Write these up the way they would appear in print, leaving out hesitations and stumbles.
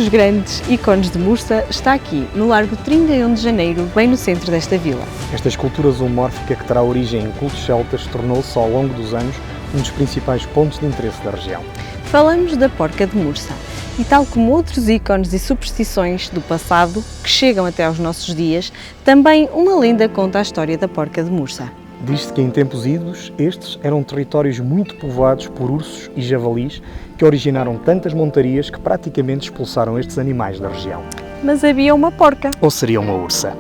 dos grandes ícones de Mursa está aqui, no Largo 31 de Janeiro, bem no centro desta vila. Esta escultura zoomórfica, que terá origem em cultos celtas, tornou-se ao longo dos anos um dos principais pontos de interesse da região. Falamos da Porca de Mursa e, tal como outros ícones e superstições do passado que chegam até aos nossos dias, também uma lenda conta a história da Porca de Mursa. Diz-se que em tempos idos estes eram territórios muito povoados por ursos e javalis que originaram tantas montarias que praticamente expulsaram estes animais da região. Mas havia uma porca, Ou seria uma ursa?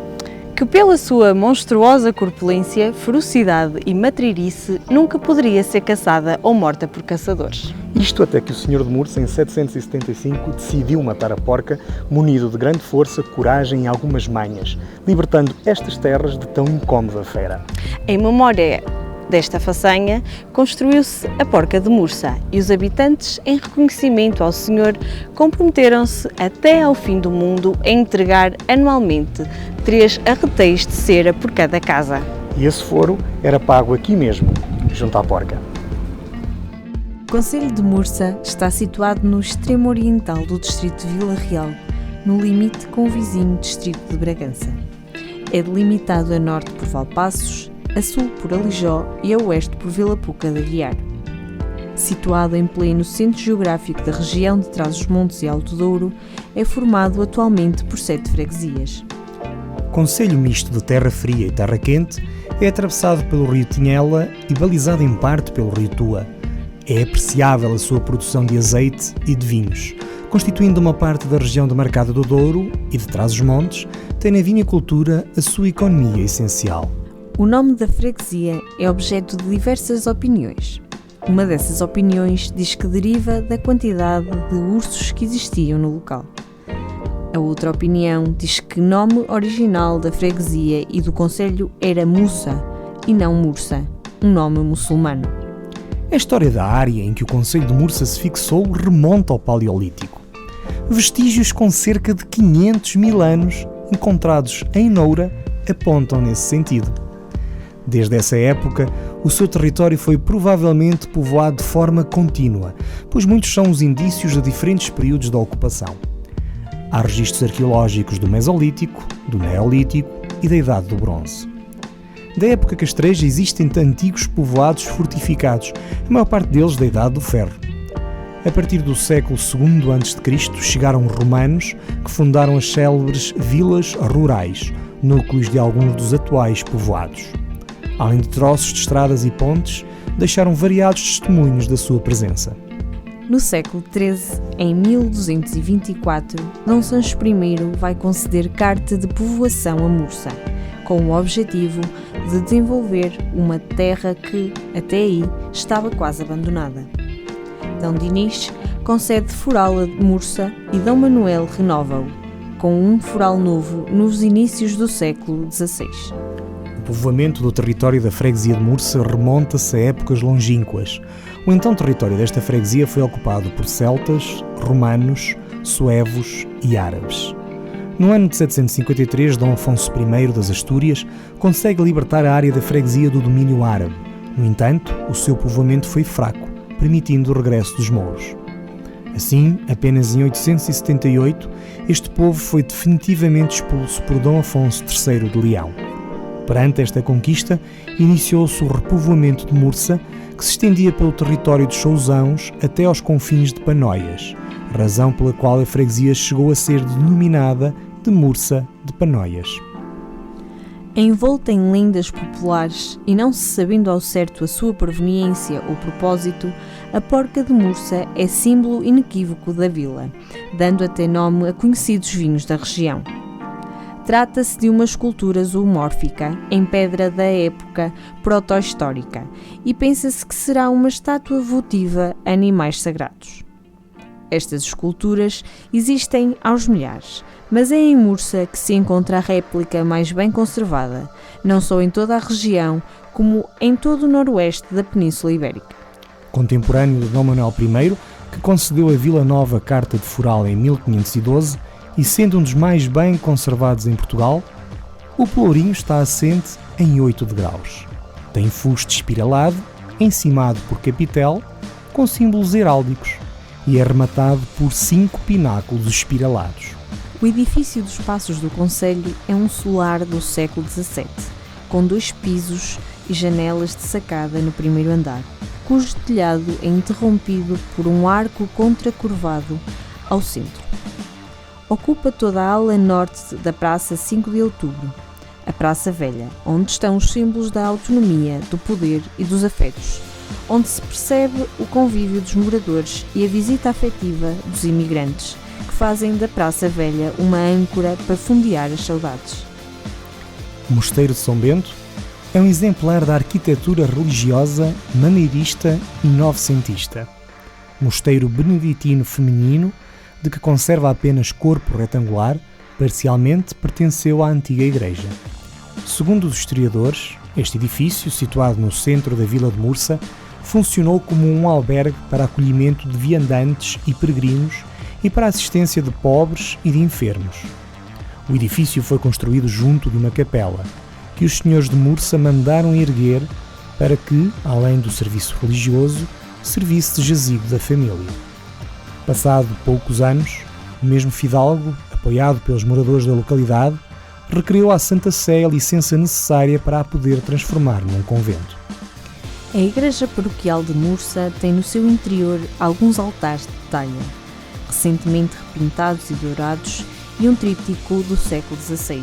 que pela sua monstruosa corpulência, ferocidade e matririce nunca poderia ser caçada ou morta por caçadores. Isto até que o senhor de Mursa, em 775, decidiu matar a porca, munido de grande força, coragem e algumas manhas, libertando estas terras de tão incómoda fera. Em memória desta façanha, construiu-se a Porca de Mursa e os habitantes, em reconhecimento ao senhor, comprometeram-se até ao fim do mundo a entregar anualmente 3 arretéis de cera por cada casa. E esse foro era pago aqui mesmo, junto à porca. O concelho de Mursa está situado no extremo oriental do distrito de Vila Real, no limite com o vizinho distrito de Bragança. É delimitado a norte por Valpaços, a sul por Alijó e a oeste por Vila Puca de Aguiar. Situado em pleno centro geográfico da região de Trás-os-Montes e Alto Douro, é formado atualmente por 7 freguesias. Concelho misto de terra fria e terra quente, é atravessado pelo rio Tinhela e balizado em parte pelo rio Tua. É apreciável a sua produção de azeite e de vinhos, constituindo uma parte da região demarcada do Douro e de Trás-os-Montes, tem na vinicultura a sua economia essencial. O nome da freguesia é objeto de diversas opiniões. Uma dessas opiniões diz que deriva da quantidade de ursos que existiam no local. A outra opinião diz que o nome original da freguesia e do concelho era Mussa e não Mursa, um nome muçulmano. A história da área em que o concelho de Mursa se fixou remonta ao Paleolítico. Vestígios com cerca de 500 mil anos, encontrados em Noura, apontam nesse sentido. Desde essa época, o seu território foi provavelmente povoado de forma contínua, pois muitos são os indícios de diferentes períodos da ocupação. Há registros arqueológicos do Mesolítico, do Neolítico e da Idade do Bronze. Da época castreja existem antigos povoados fortificados, a maior parte deles da Idade do Ferro. A partir do século II a.C. chegaram romanos que fundaram as célebres vilas rurais, núcleos de alguns dos atuais povoados. Além de troços de estradas e pontes, deixaram variados testemunhos da sua presença. No século XIII, em 1224, Dom Sancho I vai conceder carta de povoação a Mursa, com o objetivo de desenvolver uma terra que, até aí, estava quase abandonada. Dom Dinis concede foral a Mursa e Dom Manuel renova-o, com um foral novo nos inícios do século XVI. O povoamento do território da freguesia de Mursa remonta-se a épocas longínquas. O então território desta freguesia foi ocupado por celtas, romanos, suevos e árabes. No ano de 753, Dom Afonso I das Astúrias consegue libertar a área da freguesia do domínio árabe. No entanto, o seu povoamento foi fraco, permitindo o regresso dos mouros. Assim, apenas em 878, este povo foi definitivamente expulso por Dom Afonso III de Leão. Perante esta conquista, iniciou-se o repovoamento de Mursa, que se estendia pelo território de Chousãos até aos confins de Panóias, razão pela qual a freguesia chegou a ser denominada de Mursa de Panóias. Envolta em lendas populares e não se sabendo ao certo a sua proveniência ou propósito, a Porca de Mursa é símbolo inequívoco da vila, dando até nome a conhecidos vinhos da região. Trata-se de uma escultura zoomórfica em pedra da época proto-histórica e pensa-se que será uma estátua votiva a animais sagrados. Estas esculturas existem aos milhares, mas é em Mursa que se encontra a réplica mais bem conservada, não só em toda a região, como em todo o noroeste da Península Ibérica. Contemporâneo de Dom Manuel I, que concedeu a Vila Nova Carta de Foral em 1512, e sendo um dos mais bem conservados em Portugal, o pelourinho está assente em 8 degraus. Tem fuste espiralado, encimado por capitel, com símbolos heráldicos, e é rematado por 5 pináculos espiralados. O edifício dos Passos do Concelho é um solar do século XVII, com 2 pisos e janelas de sacada no primeiro andar, cujo telhado é interrompido por um arco contracurvado ao centro. Ocupa toda a ala norte da Praça 5 de Outubro, a Praça Velha, onde estão os símbolos da autonomia, do poder e dos afetos, onde se percebe o convívio dos moradores e a visita afetiva dos imigrantes, que fazem da Praça Velha uma âncora para fundear as saudades. O Mosteiro de São Bento é um exemplar da arquitetura religiosa maneirista e novecentista. Mosteiro beneditino feminino, de que conserva apenas corpo retangular, parcialmente pertenceu à antiga igreja. Segundo os historiadores, este edifício, situado no centro da vila de Mursa, funcionou como um albergue para acolhimento de viandantes e peregrinos e para a assistência de pobres e de enfermos. O edifício foi construído junto de uma capela, que os senhores de Mursa mandaram erguer para que, além do serviço religioso, servisse de jazigo da família. Passado poucos anos, o mesmo fidalgo, apoiado pelos moradores da localidade, requeriu à Santa Sé a licença necessária para a poder transformar num convento. A Igreja Paroquial de Mursa tem no seu interior alguns altares de talha, recentemente repintados e dourados, e um tríptico do século XVI,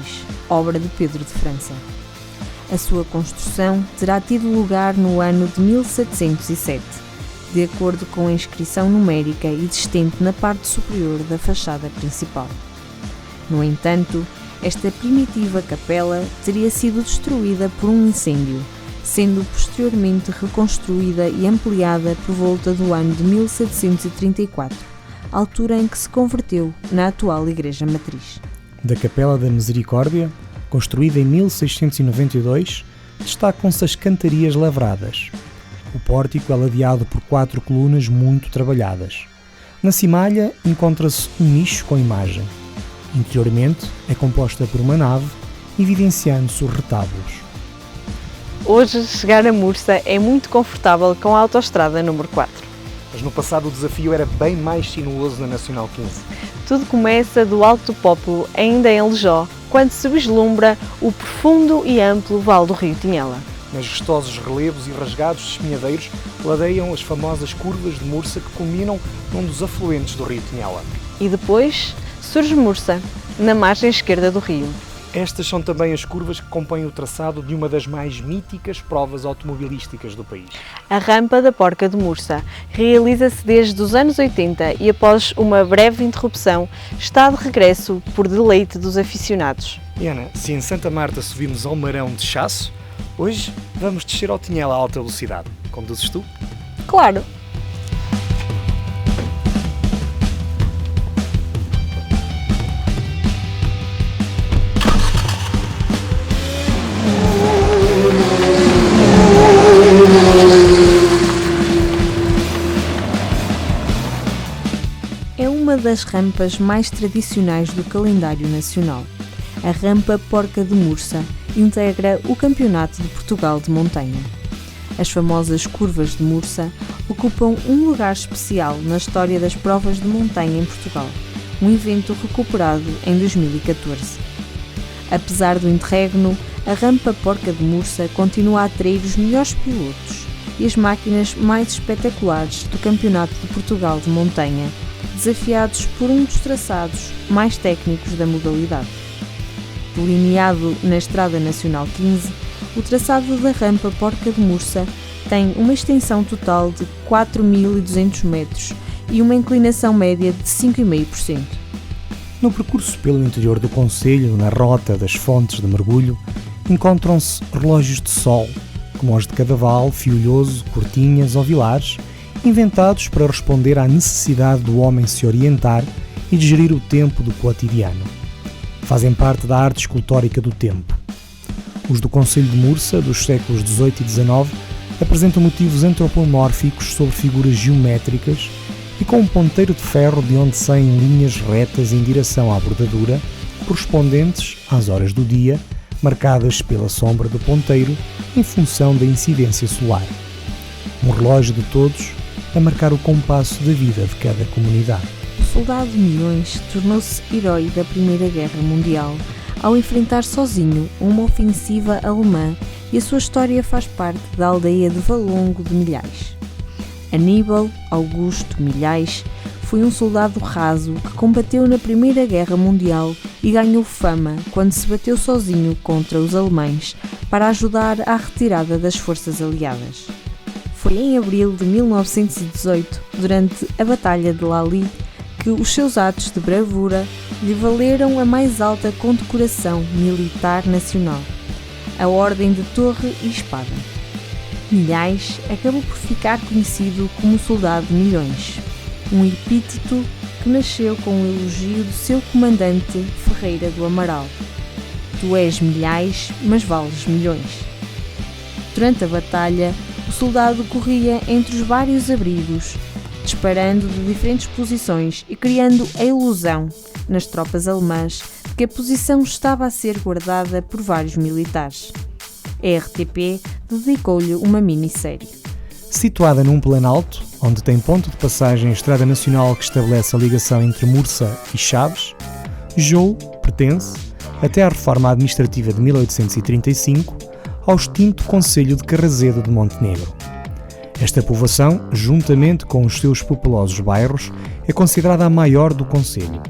obra de Pedro de França. A sua construção terá tido lugar no ano de 1707, de acordo com a inscrição numérica existente na parte superior da fachada principal. No entanto, esta primitiva capela teria sido destruída por um incêndio, sendo posteriormente reconstruída e ampliada por volta do ano de 1734, altura em que se converteu na atual Igreja Matriz. Da Capela da Misericórdia, construída em 1692, destacam-se as cantarias lavradas. O pórtico é ladeado por 4 colunas muito trabalhadas. Na cimalha encontra-se um nicho com imagem. Interiormente é composta por uma nave, evidenciando-se os retábulos. Hoje, chegar a Mursa é muito confortável com a autoestrada número 4. Mas no passado o desafio era bem mais sinuoso na Nacional 15. Tudo começa do Alto do Pópulo, ainda em Aljó, quando se vislumbra o profundo e amplo Vale do Rio Tinhela. Majestosos relevos e rasgados despenhadeiros ladeiam as famosas curvas de Mursa que culminam num dos afluentes do Rio Tinhela. E depois surge Mursa, na margem esquerda do rio. Estas são também as curvas que compõem o traçado de uma das mais míticas provas automobilísticas do país. A Rampa da Porca de Mursa realiza-se desde os anos 80 e, após uma breve interrupção, está de regresso por deleite dos aficionados. E Ana, se em Santa Marta subimos ao Marão de Chasso, hoje vamos descer ao Tinhela a alta velocidade. Conduzes tu? Claro! É uma das rampas mais tradicionais do calendário nacional. A Rampa Porca de Mursa integra o Campeonato de Portugal de Montanha. As famosas curvas de Mursa ocupam um lugar especial na história das provas de montanha em Portugal, um evento recuperado em 2014. Apesar do interregno, a Rampa Porca de Mursa continua a atrair os melhores pilotos e as máquinas mais espetaculares do Campeonato de Portugal de Montanha, desafiados por um dos traçados mais técnicos da modalidade. Delineado na Estrada Nacional 15, o traçado da Rampa Porca de Mursa tem uma extensão total de 4.200 metros e uma inclinação média de 5,5%. No percurso pelo interior do concelho, na rota das fontes de mergulho, encontram-se relógios de sol, como os de Cadaval, Fiolhoso, Cortinhas ou Vilares, inventados para responder à necessidade do homem se orientar e de gerir o tempo do cotidiano. Fazem parte da arte escultórica do tempo. Os do concelho de Mursa, dos séculos XVIII e XIX, apresentam motivos antropomórficos sobre figuras geométricas e com um ponteiro de ferro de onde saem linhas retas em direção à bordadura, correspondentes às horas do dia, marcadas pela sombra do ponteiro em função da incidência solar. Um relógio de todos a marcar o compasso da vida de cada comunidade. O soldado Milhões tornou-se herói da Primeira Guerra Mundial ao enfrentar sozinho uma ofensiva alemã e a sua história faz parte da aldeia de Valongo de Milhais. Aníbal Augusto Milhais foi um soldado raso que combateu na Primeira Guerra Mundial e ganhou fama quando se bateu sozinho contra os alemães para ajudar à retirada das forças aliadas. Foi em abril de 1918, durante a Batalha de Lally, que os seus atos de bravura lhe valeram a mais alta condecoração militar nacional, a Ordem de Torre e Espada. Milhais acabou por ficar conhecido como Soldado Milhões, um epíteto que nasceu com o elogio do seu comandante Ferreira do Amaral. Tu és milhais, mas vales milhões. Durante a batalha, o soldado corria entre os vários abrigos, disparando de diferentes posições e criando a ilusão nas tropas alemãs de que a posição estava a ser guardada por vários militares. A RTP dedicou-lhe uma minissérie. Situada num planalto, onde tem ponto de passagem a Estrada Nacional que estabelece a ligação entre Mursa e Chaves, Jou pertence, até à reforma administrativa de 1835, ao extinto concelho de Carrazedo de Montenegro. Esta povoação, juntamente com os seus populosos bairros, é considerada a maior do concelho.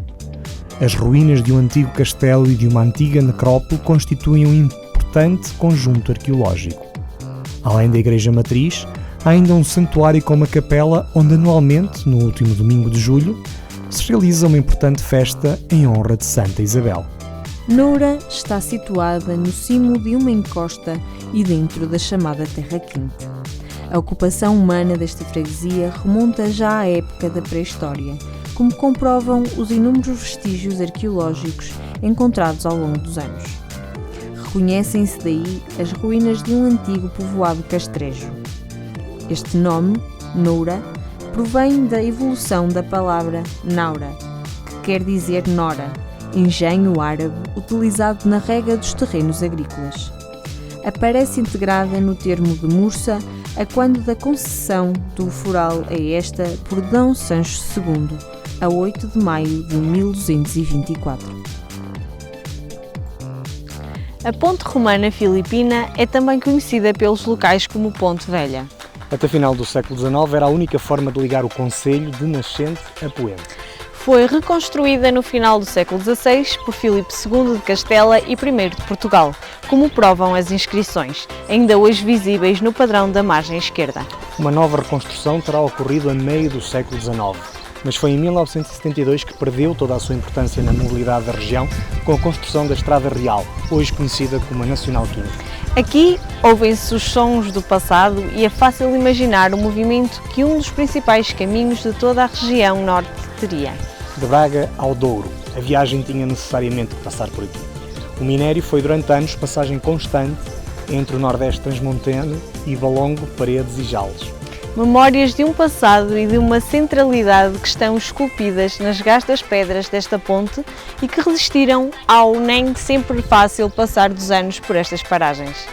As ruínas de um antigo castelo e de uma antiga necrópole constituem um importante conjunto arqueológico. Além da igreja matriz, há ainda um santuário com uma capela onde anualmente, no último domingo de julho, se realiza uma importante festa em honra de Santa Isabel. Noura está situada no cimo de uma encosta e dentro da chamada Terra Quente. A ocupação humana desta freguesia remonta já à época da pré-história, como comprovam os inúmeros vestígios arqueológicos encontrados ao longo dos anos. Reconhecem-se daí as ruínas de um antigo povoado castrejo. Este nome, Noura, provém da evolução da palavra Naura, que quer dizer nora, engenho árabe utilizado na rega dos terrenos agrícolas. Aparece integrada no termo de Mursa a quando da concessão do foral a esta por D. Sancho II, a 8 de maio de 1224. A ponte romana filipina é também conhecida pelos locais como Ponte Velha. Até final do século XIX era a única forma de ligar o concelho de Nascente a Poente. Foi reconstruída no final do século XVI por Filipe II de Castela e I de Portugal, como provam as inscrições, ainda hoje visíveis no padrão da margem esquerda. Uma nova reconstrução terá ocorrido a meio do século XIX, mas foi em 1972 que perdeu toda a sua importância na mobilidade da região com a construção da Estrada Real, hoje conhecida como a Nacional 15. Aqui ouvem-se os sons do passado e é fácil imaginar o movimento que um dos principais caminhos de toda a região norte teria. De Braga ao Douro, a viagem tinha necessariamente de passar por aqui. O minério foi durante anos passagem constante entre o Nordeste transmontano e Valongo, Paredes e Jales. Memórias de um passado e de uma centralidade que estão esculpidas nas gastas pedras desta ponte e que resistiram ao nem sempre fácil passar dos anos por estas paragens.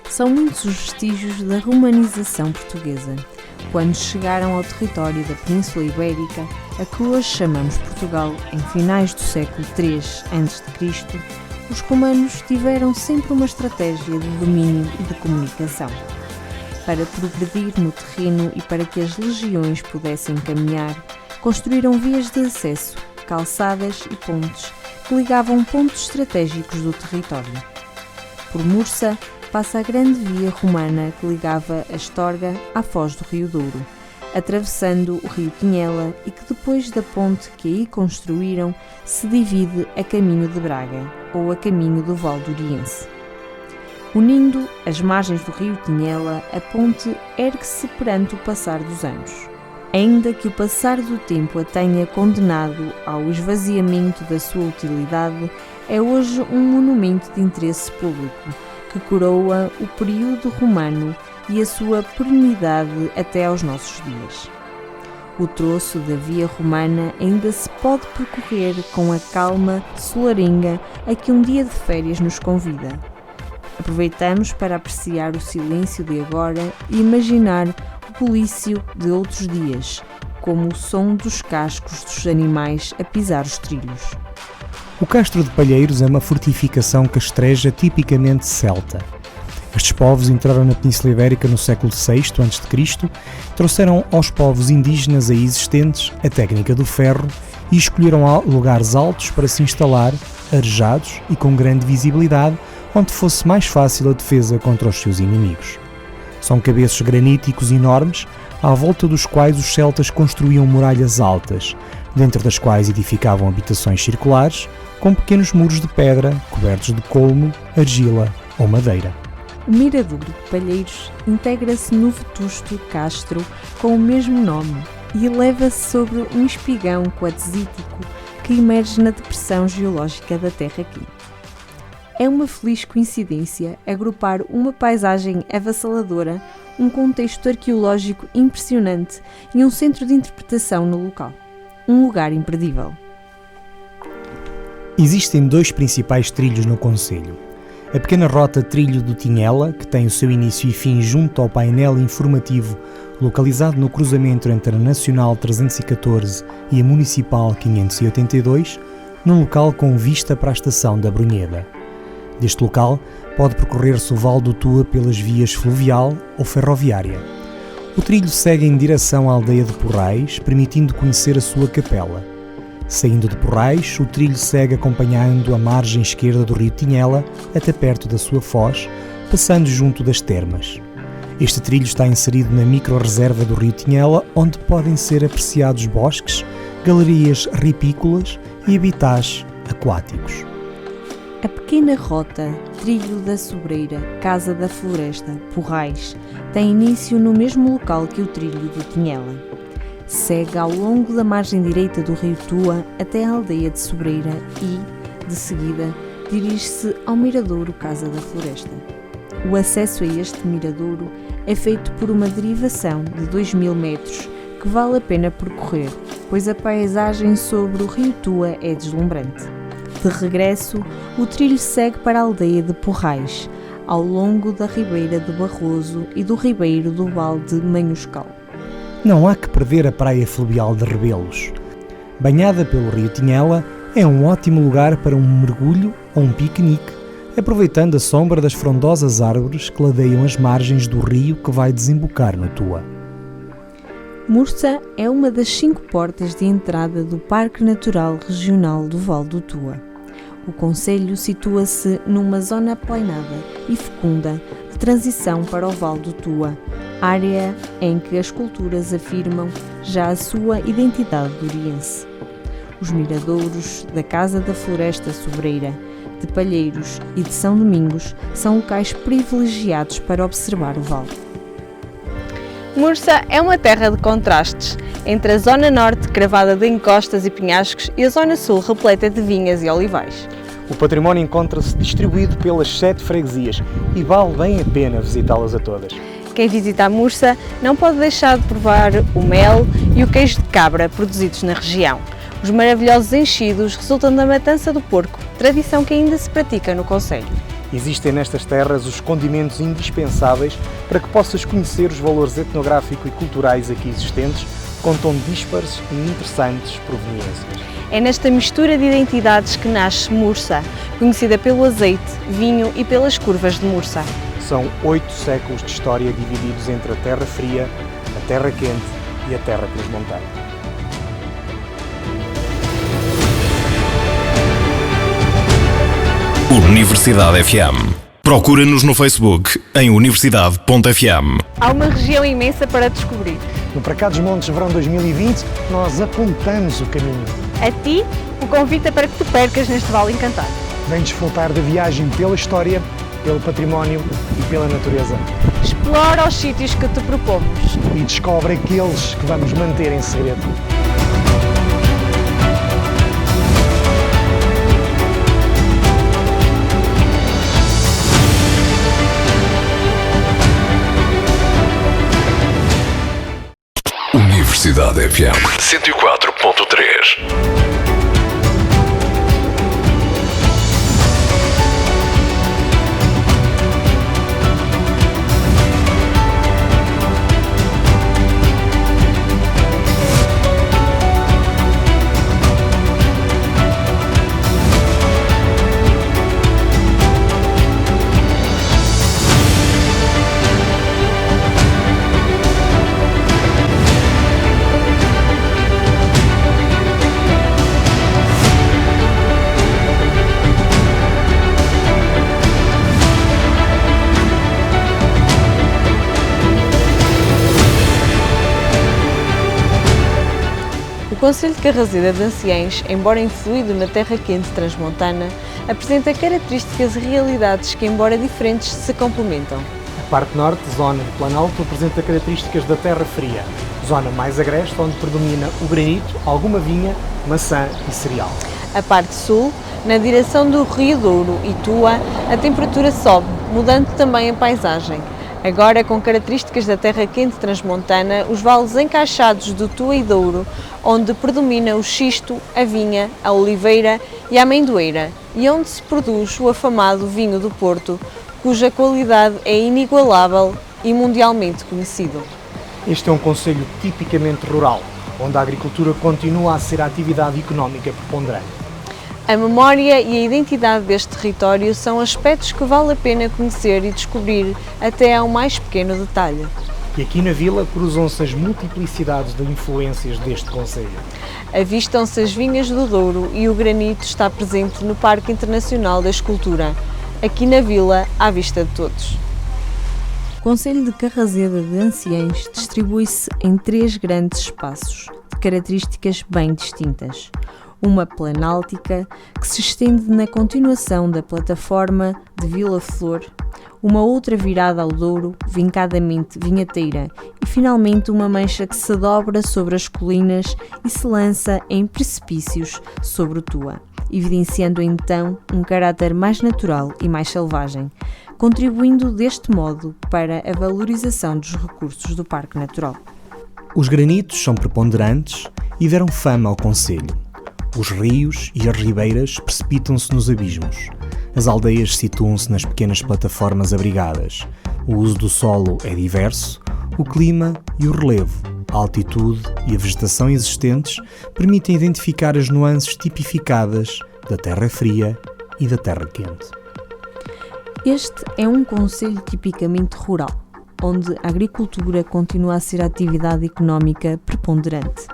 São muitos os vestígios da romanização portuguesa. Quando chegaram ao território da Península Ibérica, a que hoje chamamos Portugal, em finais do século III a.C., os romanos tiveram sempre uma estratégia de domínio e de comunicação. Para progredir no terreno e para que as legiões pudessem caminhar, construíram vias de acesso, calçadas e pontes que ligavam pontos estratégicos do território. Por Mursa passa a grande via romana que ligava a Astorga à foz do Rio Douro, atravessando o rio Quinhela e que depois da ponte que aí construíram se divide a caminho de Braga ou a caminho do Val do Oriense. Unindo as margens do rio Quinhela, a ponte ergue-se perante o passar dos anos. Ainda que o passar do tempo a tenha condenado ao esvaziamento da sua utilidade, é hoje um monumento de interesse público que coroa o período romano e a sua perenidade até aos nossos dias. O troço da via romana ainda se pode percorrer com a calma solarenga a que um dia de férias nos convida. Aproveitamos para apreciar o silêncio de agora e imaginar o bulício de outros dias, como o som dos cascos dos animais a pisar os trilhos. O Castro de Palheiros é uma fortificação castreja tipicamente celta. Estes povos entraram na Península Ibérica no século VI a.C., trouxeram aos povos indígenas aí existentes a técnica do ferro e escolheram lugares altos para se instalar, arejados e com grande visibilidade, onde fosse mais fácil a defesa contra os seus inimigos. São cabeços graníticos enormes, à volta dos quais os celtas construíam muralhas altas, dentro das quais edificavam habitações circulares, com pequenos muros de pedra cobertos de colmo, argila ou madeira. O Miradouro de Palheiros integra-se no vetusto castro com o mesmo nome e eleva-se sobre um espigão quartzítico que emerge na depressão geológica da Terra aqui. É uma feliz coincidência agrupar uma paisagem avassaladora, um contexto arqueológico impressionante e um centro de interpretação no local. Um lugar imperdível. Existem 2 principais trilhos no concelho. A pequena rota Trilho do Tinhela, que tem o seu início e fim junto ao painel informativo localizado no cruzamento entre a Nacional 314 e a Municipal 582, num local com vista para a estação da Brunheda. Deste local pode percorrer-se o Vale do Tua pelas vias fluvial ou ferroviária. O trilho segue em direção à aldeia de Porrais, permitindo conhecer a sua capela. Saindo de Porrais, o trilho segue acompanhando a margem esquerda do rio Tinhela até perto da sua foz, passando junto das termas. Este trilho está inserido na micro-reserva do rio Tinhela, onde podem ser apreciados bosques, galerias ripícolas e habitats aquáticos. A pequena rota Trilho da Sobreira, Casa da Floresta, Porrais, tem início no mesmo local que o trilho do Tinhela. Segue ao longo da margem direita do rio Tua até a aldeia de Sobreira e, de seguida, dirige-se ao Miradouro Casa da Floresta. O acesso a este miradouro é feito por uma derivação de 2000 metros que vale a pena percorrer, pois a paisagem sobre o rio Tua é deslumbrante. De regresso, o trilho segue para a aldeia de Porrais, ao longo da Ribeira de Barroso e do Ribeiro do Vale de Manhoscal. Não há que perder a praia fluvial de Rebelos. Banhada pelo rio Tinhela, é um ótimo lugar para um mergulho ou um piquenique, aproveitando a sombra das frondosas árvores que ladeiam as margens do rio que vai desembocar no Tua. Mursa é uma das 5 portas de entrada do Parque Natural Regional do Vale do Tua. O concelho situa-se numa zona aplainada e fecunda de transição para o Vale do Tua, área em que as culturas afirmam já a sua identidade duriense. Os miradouros da Casa da Floresta Sobreira, de Palheiros e de São Domingos são locais privilegiados para observar o vale. Mursa é uma terra de contrastes, entre a zona norte cravada de encostas e penhascos e a zona sul repleta de vinhas e olivais. O património encontra-se distribuído pelas 7 freguesias e vale bem a pena visitá-las a todas. Quem visita a Mursa não pode deixar de provar o mel e o queijo de cabra produzidos na região. Os maravilhosos enchidos resultam da matança do porco, tradição que ainda se pratica no concelho. Existem nestas terras os condimentos indispensáveis para que possas conhecer os valores etnográficos e culturais aqui existentes, com tão dispares e interessantes proveniências. É nesta mistura de identidades que nasce Mursa, conhecida pelo azeite, vinho e pelas curvas de Mursa. São 8 séculos de história divididos entre a terra fria, a terra quente e a terra pelas montanhas. Universidade FM. Procura-nos no Facebook em universidade.fm. Há uma região imensa para descobrir. No Para Cá dos Montes Verão 2020, nós apontamos o caminho. A ti, o convite é para que tu percas neste vale encantado. Vem desfrutar da viagem pela história, pelo património e pela natureza. Explora os sítios que te propomos. E descobre aqueles que vamos manter em segredo. Universidade FM 104.3. concelho de Carraseda de Anciães, embora influído na terra quente transmontana, apresenta características e realidades que, embora diferentes, se complementam. A parte norte, zona de Planalto, apresenta características da terra fria, zona mais agreste, onde predomina o granito, alguma vinha, maçã e cereal. A parte sul, na direção do Rio Douro e Tua, a temperatura sobe, mudando também a paisagem. Agora, com características da terra quente transmontana, os vales encaixados do Tua e Douro, onde predomina o xisto, a vinha, a oliveira e a amendoeira, e onde se produz o afamado vinho do Porto, cuja qualidade é inigualável e mundialmente conhecido. Este é um concelho tipicamente rural, onde a agricultura continua a ser a atividade económica preponderante. A memória e a identidade deste território são aspectos que vale a pena conhecer e descobrir até ao mais pequeno detalhe. E aqui na vila cruzam-se as multiplicidades de influências deste concelho. Avistam-se as vinhas do Douro e o granito está presente no Parque Internacional da Escultura, aqui na vila, à vista de todos. O concelho de Carraseda de Anciães distribui-se em 3 grandes espaços, de características bem distintas. Uma planáltica, que se estende na continuação da plataforma de Vila Flor, uma outra virada ao Douro, vincadamente vinheteira, e finalmente uma mancha que se dobra sobre as colinas e se lança em precipícios sobre o Tua, evidenciando então um caráter mais natural e mais selvagem, contribuindo deste modo para a valorização dos recursos do Parque Natural. Os granitos são preponderantes e deram fama ao concelho. Os rios e as ribeiras precipitam-se nos abismos. As aldeias situam-se nas pequenas plataformas abrigadas. O uso do solo é diverso, o clima e o relevo, a altitude e a vegetação existentes permitem identificar as nuances tipificadas da terra fria e da terra quente. Este é um concelho tipicamente rural, onde a agricultura continua a ser a atividade económica preponderante.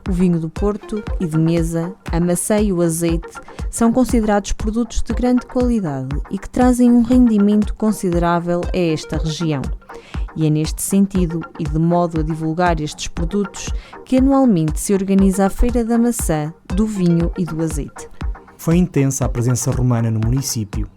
O vinho do Porto e de mesa, a maçã e o azeite são considerados produtos de grande qualidade e que trazem um rendimento considerável a esta região. E é neste sentido e de modo a divulgar estes produtos que anualmente se organiza a Feira da Maçã, do Vinho e do Azeite. Foi intensa a presença romana no município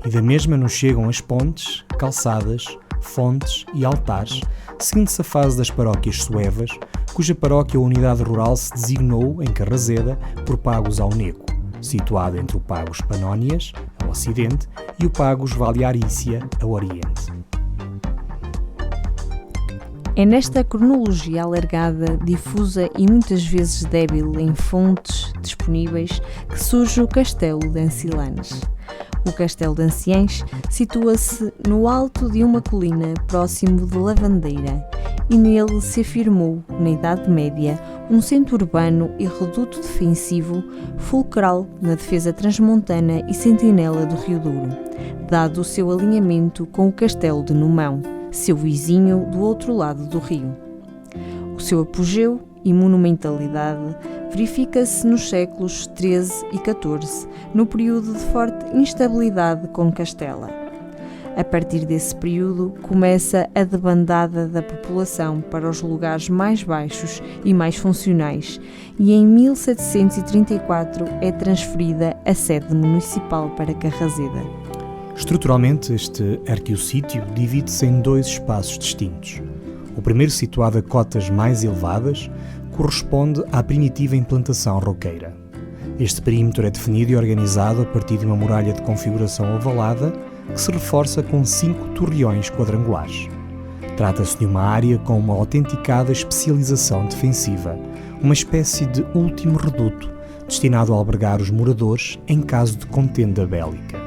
e da mesma nos chegam as pontes, calçadas, fontes e altares, seguindo-se a fase das paróquias suevas, cuja paróquia ou unidade rural se designou em Carraseda por Pagos ao Neco, situado entre o Pagos Panónias, a ocidente, e o Pagos Valiarícia, a oriente. É nesta cronologia alargada, difusa e muitas vezes débil em fontes disponíveis que surge o Castelo de Ancilanes. O Castelo de Anciães situa-se no alto de uma colina próximo de Lavandeira e nele se afirmou, na Idade Média, um centro urbano e reduto defensivo fulcral na defesa transmontana e sentinela do Rio Douro, dado o seu alinhamento com o Castelo de Numão, seu vizinho do outro lado do rio. O seu apogeu e monumentalidade verifica-se nos séculos XIII e XIV, no período de forte instabilidade com Castela. A partir desse período, começa a debandada da população para os lugares mais baixos e mais funcionais, e em 1734 é transferida a sede municipal para Carraseda. Estruturalmente, este arqueossítio divide-se em 2 espaços distintos. O primeiro, situado a cotas mais elevadas, corresponde à primitiva implantação roqueira. Este perímetro é definido e organizado a partir de uma muralha de configuração ovalada que se reforça com 5 torreões quadrangulares. Trata-se de uma área com uma autenticada especialização defensiva, uma espécie de último reduto destinado a albergar os moradores em caso de contenda bélica.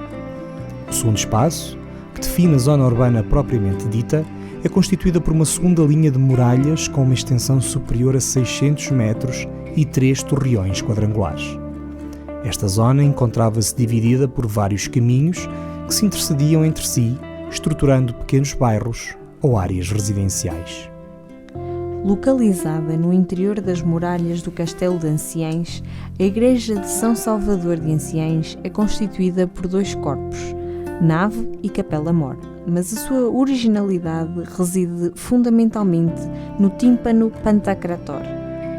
O segundo espaço, que define a zona urbana propriamente dita, é constituída por uma segunda linha de muralhas com uma extensão superior a 600 metros e 3 torreões quadrangulares. Esta zona encontrava-se dividida por vários caminhos que se intercediam entre si, estruturando pequenos bairros ou áreas residenciais. Localizada no interior das muralhas do Castelo de Anciães, a Igreja de São Salvador de Anciães é constituída por 2 corpos, nave e capela-mor, mas a sua originalidade reside fundamentalmente no tímpano pantocrator,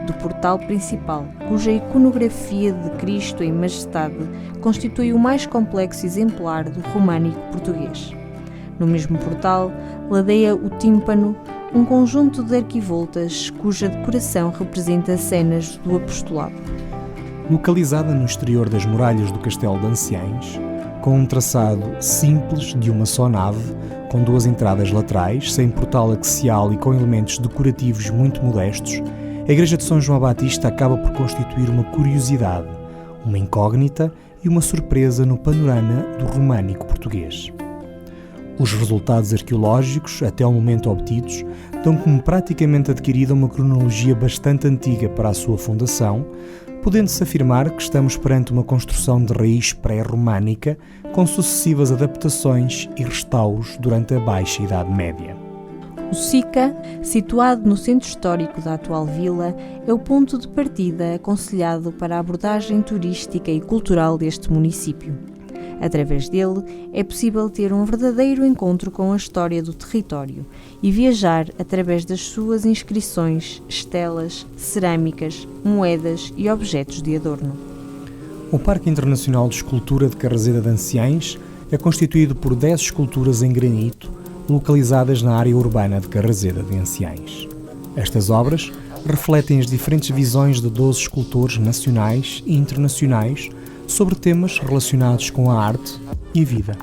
do portal principal, cuja iconografia de Cristo em majestade constitui o mais complexo exemplar do românico português. No mesmo portal, ladeia o tímpano um conjunto de arquivoltas cuja decoração representa cenas do apostolado. Localizada no exterior das muralhas do Castelo de Anciães, com um traçado simples de uma só nave, com 2 entradas laterais, sem portal axial e com elementos decorativos muito modestos, a Igreja de São João Batista acaba por constituir uma curiosidade, uma incógnita e uma surpresa no panorama do românico português. Os resultados arqueológicos, até ao momento obtidos, dão como praticamente adquirida uma cronologia bastante antiga para a sua fundação, podendo-se afirmar que estamos perante uma construção de raiz pré-românica com sucessivas adaptações e restauros durante a Baixa Idade Média. O Sica, situado no centro histórico da atual vila, é o ponto de partida aconselhado para a abordagem turística e cultural deste município. Através dele, é possível ter um verdadeiro encontro com a história do território e viajar através das suas inscrições, estelas, cerâmicas, moedas e objetos de adorno. O Parque Internacional de Escultura de Carraseda de Anciães é constituído por 10 esculturas em granito localizadas na área urbana de Carraseda de Anciães. Estas obras refletem as diferentes visões de 12 escultores nacionais e internacionais sobre temas relacionados com a arte e a vida.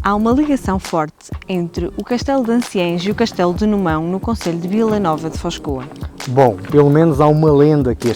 Há uma ligação forte entre o Castelo de Anciães e o Castelo de Numão no concelho de Vila Nova de Foscoa. Bom, pelo menos há uma lenda que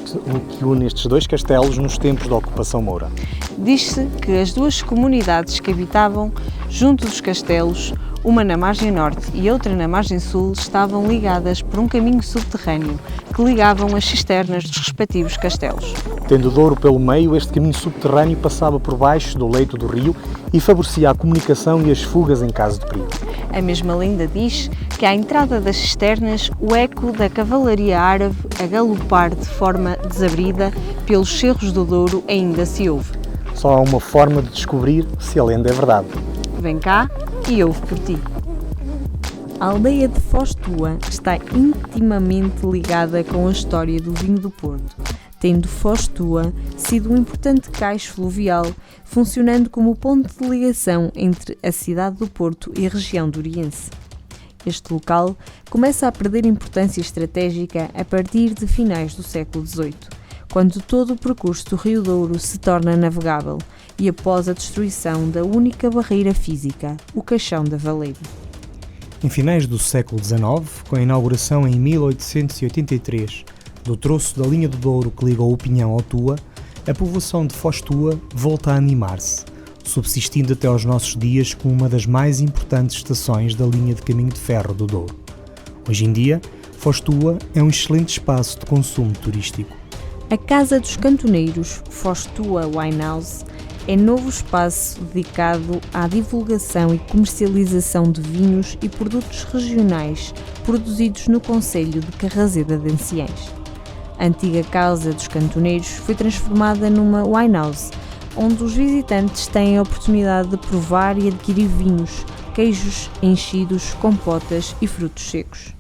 une estes 2 castelos nos tempos da ocupação moura. Diz-se que as 2 comunidades que habitavam junto dos castelos, uma na margem norte e outra na margem sul, estavam ligadas por um caminho subterrâneo que ligavam as cisternas dos respectivos castelos. Tendo o Douro pelo meio, este caminho subterrâneo passava por baixo do leito do rio e favorecia a comunicação e as fugas em caso de perigo. A mesma lenda diz que à entrada das cisternas o eco da cavalaria árabe a galopar de forma desabrida pelos cerros do Douro ainda se ouve. Só há uma forma de descobrir se a lenda é verdade. Vem cá e ouve por ti. A aldeia de Foz Tua está intimamente ligada com a história do vinho do Porto, tendo Foz Tua sido um importante cais fluvial, funcionando como ponto de ligação entre a cidade do Porto e a região doriense. Este local começa a perder importância estratégica a partir de finais do século XVIII, quando todo o percurso do Rio Douro se torna navegável e após a destruição da única barreira física, o Caixão da Valeira. Em finais do século XIX, com a inauguração em 1883 do troço da linha do Douro que liga o Pinhão ao Tua, a povoação de Foz Tua volta a animar-se, subsistindo até aos nossos dias como uma das mais importantes estações da linha de caminho de ferro do Douro. Hoje em dia, Foz Tua é um excelente espaço de consumo turístico. A Casa dos Cantoneiros, Foz Tua Wine House, é novo espaço dedicado à divulgação e comercialização de vinhos e produtos regionais produzidos no concelho de Carraseda de Anciães. A antiga Casa dos Cantoneiros foi transformada numa wine house, onde os visitantes têm a oportunidade de provar e adquirir vinhos, queijos, enchidos, compotas e frutos secos.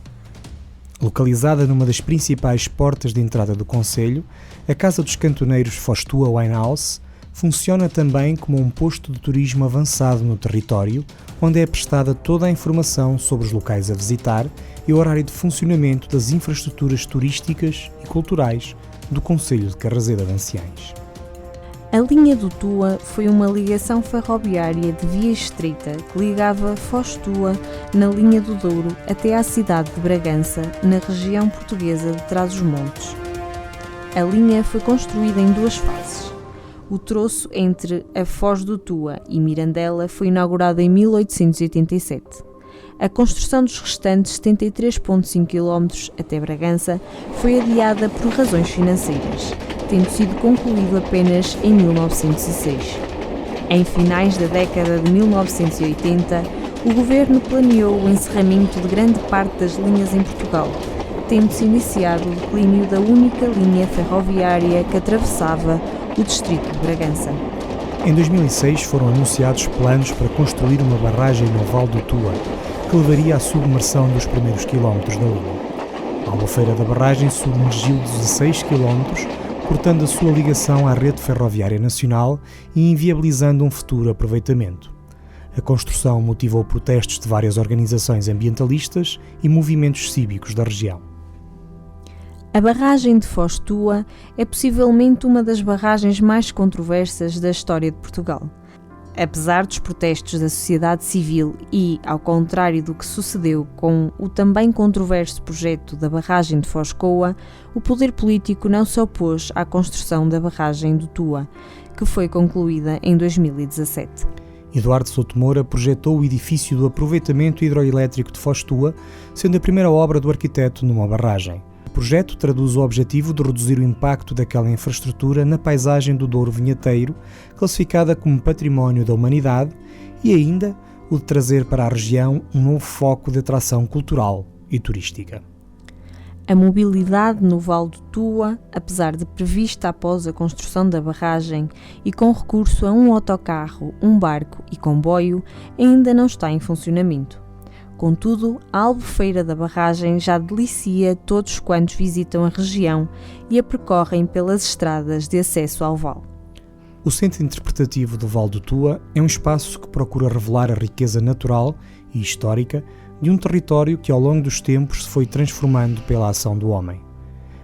Localizada numa das principais portas de entrada do concelho, a Casa dos Cantoneiros Foz Tua Wine House funciona também como um posto de turismo avançado no território, onde é prestada toda a informação sobre os locais a visitar e o horário de funcionamento das infraestruturas turísticas e culturais do concelho de Carraseda de Anciães. A linha do Tua foi uma ligação ferroviária de via estreita que ligava Foz Tua, na linha do Douro, até à cidade de Bragança, na região portuguesa de Trás-os-Montes. A linha foi construída em 2 fases. O troço entre a Foz do Tua e Mirandela foi inaugurado em 1887. A construção dos restantes 73,5 km até Bragança foi adiada por razões financeiras, tendo sido concluído apenas em 1906. Em finais da década de 1980, o governo planeou o encerramento de grande parte das linhas em Portugal, tendo-se iniciado o declínio da única linha ferroviária que atravessava o distrito de Bragança. Em 2006 foram anunciados planos para construir uma barragem no Val do Tua, que que levaria à submersão dos primeiros quilómetros da linha. A Albufeira da Barragem submergiu 16 km, cortando a sua ligação à rede ferroviária nacional e inviabilizando um futuro aproveitamento. A construção motivou protestos de várias organizações ambientalistas e movimentos cívicos da região. A barragem de Foz Tua é possivelmente uma das barragens mais controversas da história de Portugal. Apesar dos protestos da sociedade civil e, ao contrário do que sucedeu com o também controverso projeto da barragem de Foz Coa, o poder político não se opôs à construção da barragem do Tua, que foi concluída em 2017. Eduardo Souto Moura projetou o edifício do aproveitamento hidroelétrico de Foz Tua, sendo a primeira obra do arquiteto numa barragem. O projeto traduz o objetivo de reduzir o impacto daquela infraestrutura na paisagem do Douro Vinheteiro, classificada como Património da Humanidade, e ainda o de trazer para a região um novo foco de atração cultural e turística. A mobilidade no Vale do Tua, apesar de prevista após a construção da barragem e com recurso a um autocarro, um barco e comboio, ainda não está em funcionamento. Contudo, a Albufeira da Barragem já delicia todos quantos visitam a região e a percorrem pelas estradas de acesso ao vale. O Centro Interpretativo do Vale do Tua é um espaço que procura revelar a riqueza natural e histórica de um território que ao longo dos tempos se foi transformando pela ação do homem.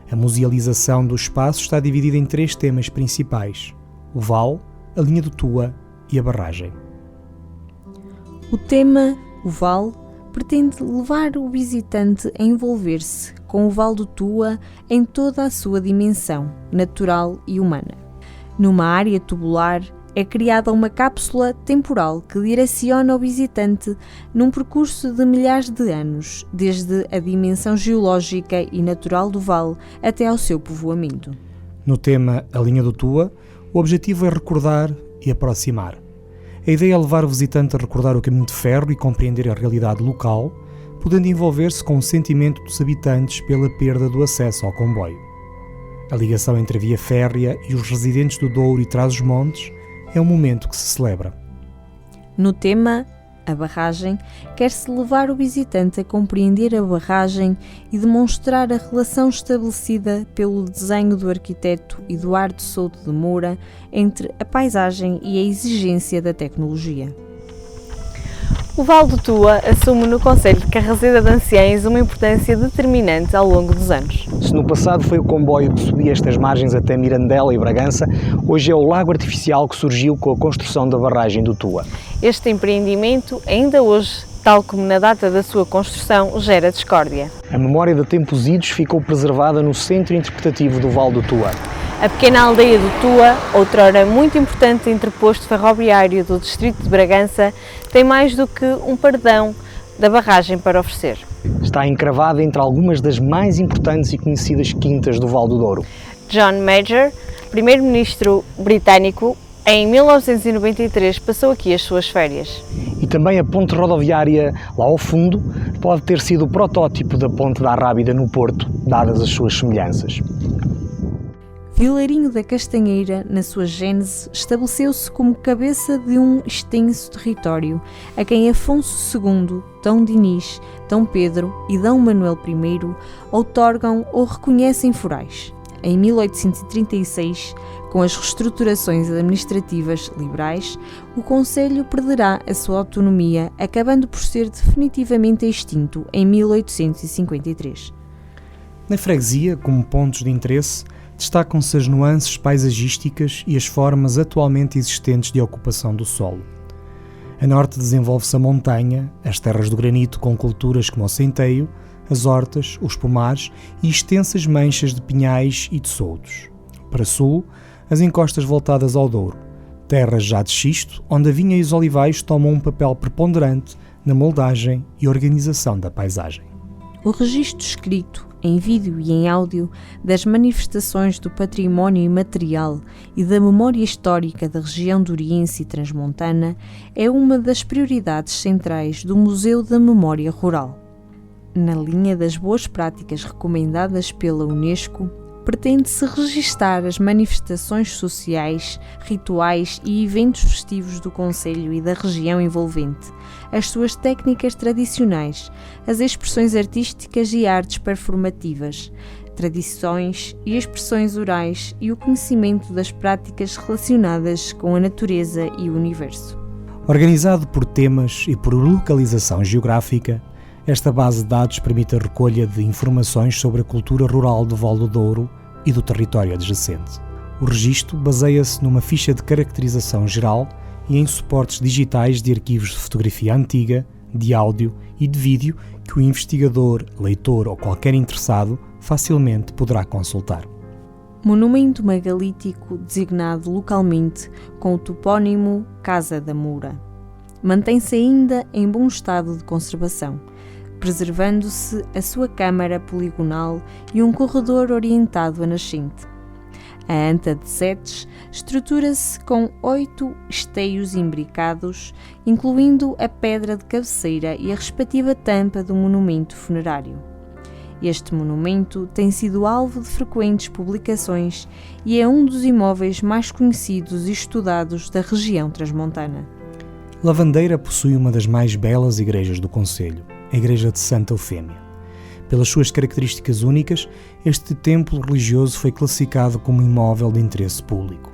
A musealização do espaço está dividida em 3 temas principais: o vale, a linha do Tua e a barragem. O tema, o vale, pretende levar o visitante a envolver-se com o Vale do Tua em toda a sua dimensão, natural e humana. Numa área tubular, é criada uma cápsula temporal que direciona o visitante num percurso de milhares de anos, desde a dimensão geológica e natural do vale até ao seu povoamento. No tema A Linha do Tua, o objetivo é recordar e aproximar. A ideia é levar o visitante a recordar o caminho de ferro e compreender a realidade local, podendo envolver-se com o sentimento dos habitantes pela perda do acesso ao comboio. A ligação entre a via férrea e os residentes do Douro e Trás-os-Montes é um momento que se celebra. No tema, a barragem, quer-se levar o visitante a compreender a barragem e demonstrar a relação estabelecida pelo desenho do arquiteto Eduardo Souto de Moura entre a paisagem e a exigência da tecnologia. O Vale do Tua assume no concelho de Carraseda de Anciães uma importância determinante ao longo dos anos. Se no passado foi o comboio que subia estas margens até Mirandela e Bragança, hoje é o lago artificial que surgiu com a construção da barragem do Tua. Este empreendimento, ainda hoje, tal como na data da sua construção, gera discórdia. A memória de tempos idos ficou preservada no Centro Interpretativo do Vale do Tua. A pequena aldeia do Tua, outrora muito importante interposto ferroviário do distrito de Bragança, tem mais do que um perdão da barragem para oferecer. Está encravada entre algumas das mais importantes e conhecidas quintas do Vale do Douro. John Major, primeiro-ministro britânico, em 1993 passou aqui as suas férias. E também a ponte rodoviária lá ao fundo pode ter sido o protótipo da ponte da Arrábida no Porto, dadas as suas semelhanças. Vilarinho da Castanheira, na sua gênese, estabeleceu-se como cabeça de um extenso território, a quem Afonso II, D. Dinis, D. Pedro e D. Manuel I outorgam ou reconhecem forais. Em 1836, com as reestruturações administrativas liberais, o concelho perderá a sua autonomia, acabando por ser definitivamente extinto em 1853. Na freguesia, como pontos de interesse, destacam-se as nuances paisagísticas e as formas atualmente existentes de ocupação do solo. A norte desenvolve-se a montanha, as terras do granito com culturas como o centeio, as hortas, os pomares e extensas manchas de pinhais e de soldos. Para sul, as encostas voltadas ao Douro, terras já de xisto, onde a vinha e os olivais tomam um papel preponderante na moldagem e organização da paisagem. O registro escrito, em vídeo e em áudio, das manifestações do património imaterial e da memória histórica da região doriense e transmontana é uma das prioridades centrais do Museu da Memória Rural. Na linha das boas práticas recomendadas pela Unesco, pretende-se registar as manifestações sociais, rituais e eventos festivos do concelho e da região envolvente, as suas técnicas tradicionais, as expressões artísticas e artes performativas, tradições e expressões orais e o conhecimento das práticas relacionadas com a natureza e o universo. Organizado por temas e por localização geográfica, esta base de dados permite a recolha de informações sobre a cultura rural do Val do Douro e do território adjacente. O registro baseia-se numa ficha de caracterização geral e em suportes digitais de arquivos de fotografia antiga, de áudio e de vídeo que o investigador, leitor ou qualquer interessado facilmente poderá consultar. Monumento megalítico designado localmente com o topónimo Casa da Moura. Mantém-se ainda em bom estado de conservação, preservando-se a sua câmara poligonal e um corredor orientado a nascente. A anta de setes estrutura-se com 8 esteios imbricados, incluindo a pedra de cabeceira e a respectiva tampa do monumento funerário. Este monumento tem sido alvo de frequentes publicações e é um dos imóveis mais conhecidos e estudados da região transmontana. Lavandeira possui uma das mais belas igrejas do concelho, a Igreja de Santa Eufémia. Pelas suas características únicas, este templo religioso foi classificado como imóvel de interesse público.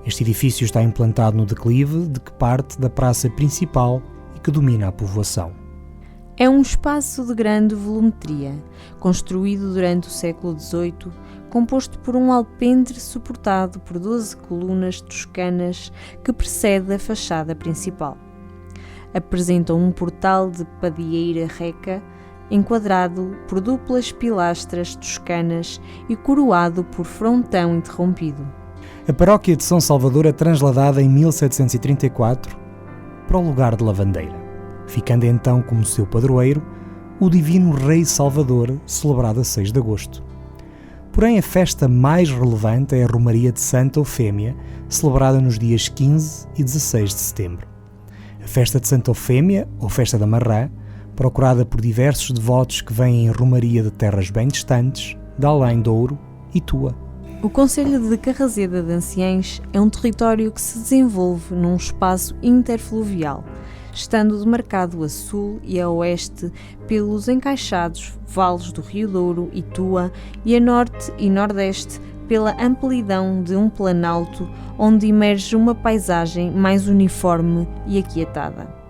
Este edifício está implantado no declive de que parte da praça principal e que domina a povoação. É um espaço de grande volumetria, construído durante o século XVIII, composto por um alpendre suportado por 12 colunas toscanas que precede a fachada principal. Apresenta um portal de padieira reca, enquadrado por duplas pilastras toscanas e coroado por frontão interrompido. A paróquia de São Salvador é transladada em 1734 para o lugar de Lavandeira, ficando então como seu padroeiro o Divino Rei Salvador, celebrado a 6 de agosto. Porém, a festa mais relevante é a Romaria de Santa Eufémia, celebrada nos dias 15 e 16 de setembro. A festa de Santa Eufémia, ou Festa da Marrã, procurada por diversos devotos que vêm em romaria de terras bem distantes, de além Douro e Tua. O concelho de Carrazeda de Anciães é um território que se desenvolve num espaço interfluvial, estando demarcado a sul e a oeste pelos encaixados vales do Rio Douro e Tua e a norte e nordeste pela amplidão de um planalto onde emerge uma paisagem mais uniforme e aquietada.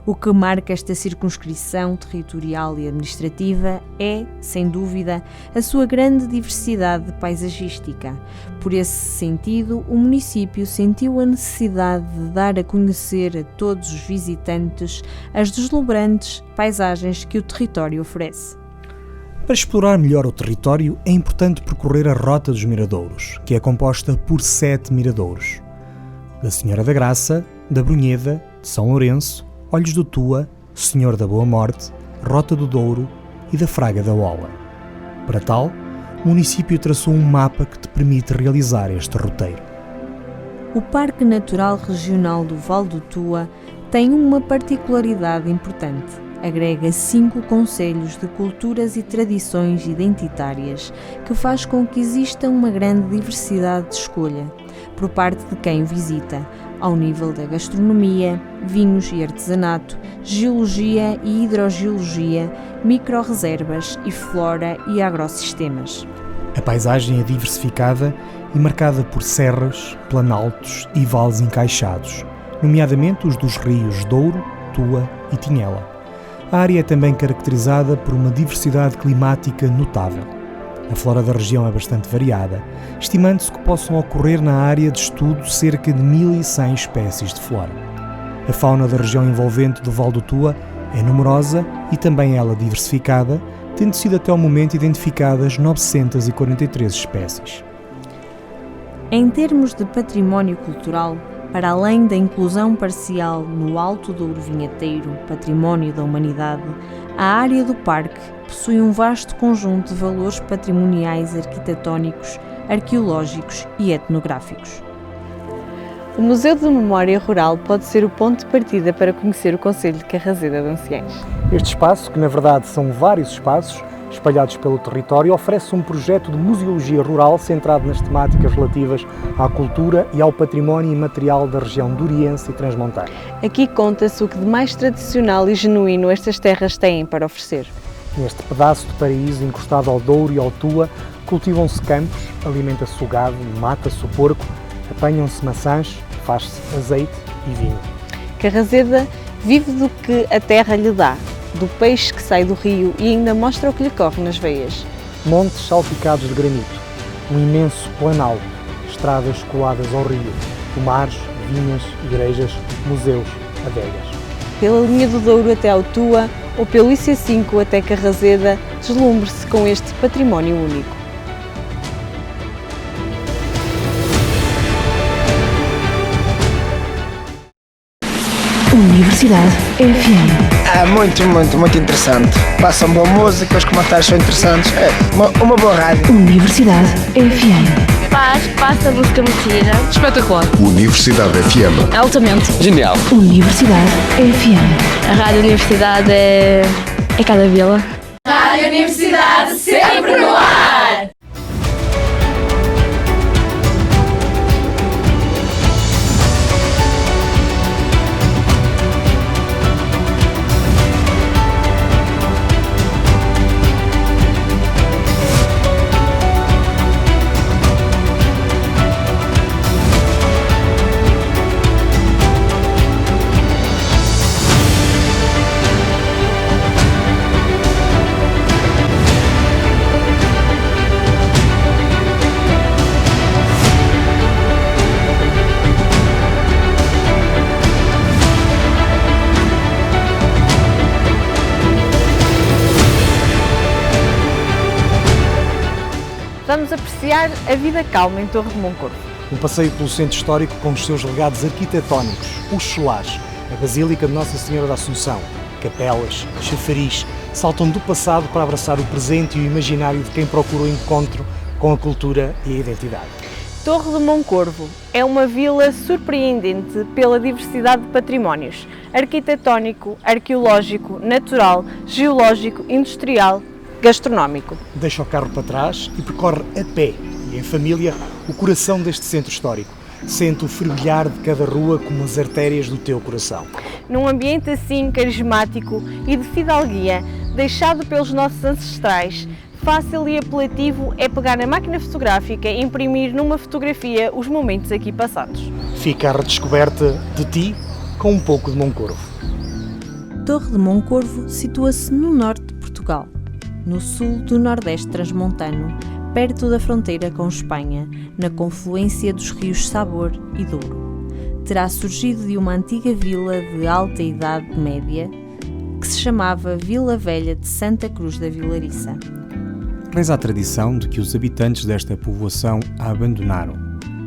O que marca esta circunscrição territorial e administrativa é, sem dúvida, a sua grande diversidade paisagística. Por esse sentido, o município sentiu a necessidade de dar a conhecer a todos os visitantes as deslumbrantes paisagens que o território oferece. Para explorar melhor o território, é importante percorrer a Rota dos Miradouros, que é composta por 7 miradouros: da Senhora da Graça, da Brunheda, de São Lourenço, Olhos do Tua, Senhor da Boa Morte, Rota do Douro e da Fraga da Ola. Para tal, o município traçou um mapa que te permite realizar este roteiro. O Parque Natural Regional do Val do Tua tem uma particularidade importante. Agrega 5 concelhos de culturas e tradições identitárias, que faz com que exista uma grande diversidade de escolha, por parte de quem o visita, ao nível da gastronomia, vinhos e artesanato, geologia e hidrogeologia, micro-reservas e flora e agrossistemas. A paisagem é diversificada e marcada por serras, planaltos e vales encaixados, nomeadamente os dos rios Douro, Tua e Tinhela. A área é também caracterizada por uma diversidade climática notável. A flora da região é bastante variada, estimando-se que possam ocorrer na área de estudo cerca de 1.100 espécies de flora. A fauna da região envolvente do Val do Tua é numerosa e também ela diversificada, tendo sido até o momento identificadas 943 espécies. Em termos de património cultural, para além da inclusão parcial no Alto Douro Vinheteiro, Património da Humanidade, a área do parque possui um vasto conjunto de valores patrimoniais arquitetónicos, arqueológicos e etnográficos. O Museu de Memória Rural pode ser o ponto de partida para conhecer o concelho de Carrazeda de Anciães. Este espaço, que na verdade são vários espaços, espalhados pelo território, oferece um projeto de museologia rural centrado nas temáticas relativas à cultura e ao património imaterial da região duriense e transmontana. Aqui conta-se o que de mais tradicional e genuíno estas terras têm para oferecer. Neste pedaço de paraíso encostado ao Douro e ao Tua, cultivam-se campos, alimenta-se o gado, mata-se o porco, apanham-se maçãs, faz-se azeite e vinho. Carraseda vive do que a terra lhe dá, do peixe que sai do rio e ainda mostra o que lhe corre nas veias. Montes salpicados de granito, um imenso planalto, estradas coladas ao rio, pomares, vinhas, igrejas, museus, adegas. Pela linha do Douro até ao Tua ou pelo IC5 até Carraseda, deslumbre-se com este património único. Universidade FM. É muito interessante. Passam boa música, os comentários são interessantes. É uma boa rádio. Universidade FM. Passa música metida. Espetacular. Universidade FM. Altamente. Genial. Universidade FM. A Rádio Universidade é cada vila. Rádio Universidade sempre no ar! Vamos apreciar a vida calma em Torre de Moncorvo. Um passeio pelo centro histórico com os seus legados arquitetónicos, os solares, a Basílica de Nossa Senhora da Assunção, capelas, chafariz, saltam do passado para abraçar o presente e o imaginário de quem procura o encontro com a cultura e a identidade. Torre de Moncorvo é uma vila surpreendente pela diversidade de patrimónios arquitetónico, arqueológico, natural, geológico, industrial, gastronómico. Deixa o carro para trás e percorre a pé e em família o coração deste centro histórico. Sente o fervilhar de cada rua como as artérias do teu coração. Num ambiente assim carismático e de fidalguia, deixado pelos nossos ancestrais, fácil e apelativo é pegar na máquina fotográfica e imprimir numa fotografia os momentos aqui passados. Fica a redescoberta de ti com um pouco de Moncorvo. Torre de Moncorvo situa-se no norte de Portugal, no sul do Nordeste transmontano, perto da fronteira com Espanha, na confluência dos rios Sabor e Douro. Terá surgido de uma antiga vila de alta idade média que se chamava Vila Velha de Santa Cruz da Vilariça. Reza a tradição de que os habitantes desta povoação a abandonaram,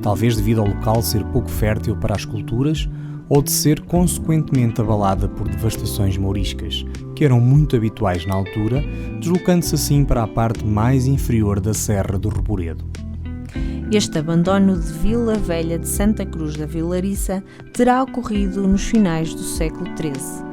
talvez devido ao local ser pouco fértil para as culturas ou de ser consequentemente abalada por devastações mouriscas, que eram muito habituais na altura, deslocando-se assim para a parte mais inferior da Serra do Reboredo. Este abandono de Vila Velha de Santa Cruz da Vilariça terá ocorrido nos finais do século XIII,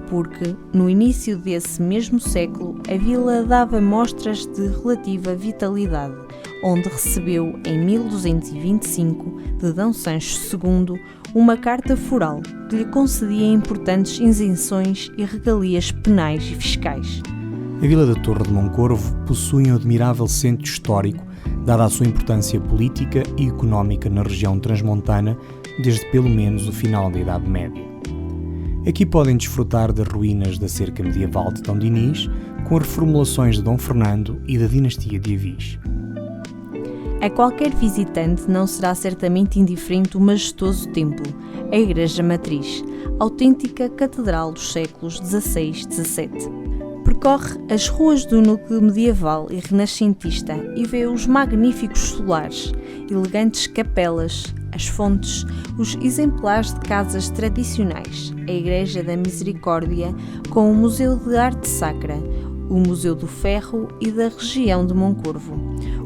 porque no início desse mesmo século a vila dava mostras de relativa vitalidade, onde recebeu em 1225 de D. Sancho II uma carta foral que lhe concedia importantes isenções e regalias penais e fiscais. A vila da Torre de Moncorvo possui um admirável centro histórico, dada a sua importância política e económica na região transmontana desde pelo menos o final da Idade Média. Aqui podem desfrutar das ruínas da cerca medieval de Dom Dinis, com as reformulações de Dom Fernando e da dinastia de Avis. A qualquer visitante não será certamente indiferente o majestoso templo, a Igreja Matriz, autêntica catedral dos séculos XVI e XVII. Percorre as ruas do núcleo medieval e renascentista e vê os magníficos solares, elegantes capelas, as fontes, os exemplares de casas tradicionais, a Igreja da Misericórdia, com o Museu de Arte Sacra, o Museu do Ferro e da região de Moncorvo,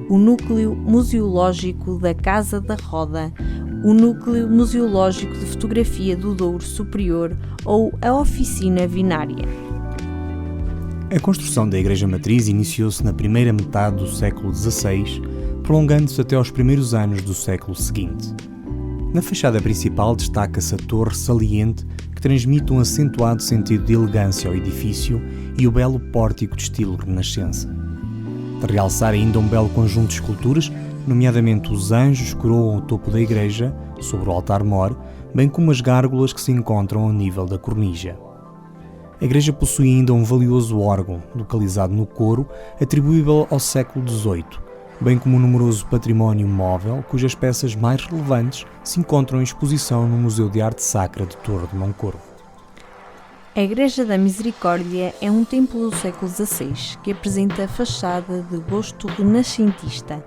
o Núcleo Museológico da Casa da Roda, o Núcleo Museológico de Fotografia do Douro Superior ou a Oficina Vinária. A construção da Igreja Matriz iniciou-se na primeira metade do século XVI, prolongando-se até aos primeiros anos do século seguinte. Na fachada principal destaca-se a torre saliente, que transmite um acentuado sentido de elegância ao edifício, e o belo pórtico de estilo renascença. De realçar ainda um belo conjunto de esculturas, nomeadamente os anjos que coroam o topo da igreja, sobre o altar-mor, bem como as gárgulas que se encontram ao nível da cornija. A igreja possui ainda um valioso órgão, localizado no coro, atribuível ao século XVIII, bem como um numeroso património móvel, cujas peças mais relevantes se encontram em exposição no Museu de Arte Sacra de Torre de Moncorvo. A Igreja da Misericórdia é um templo do século XVI que apresenta fachada de gosto renascentista,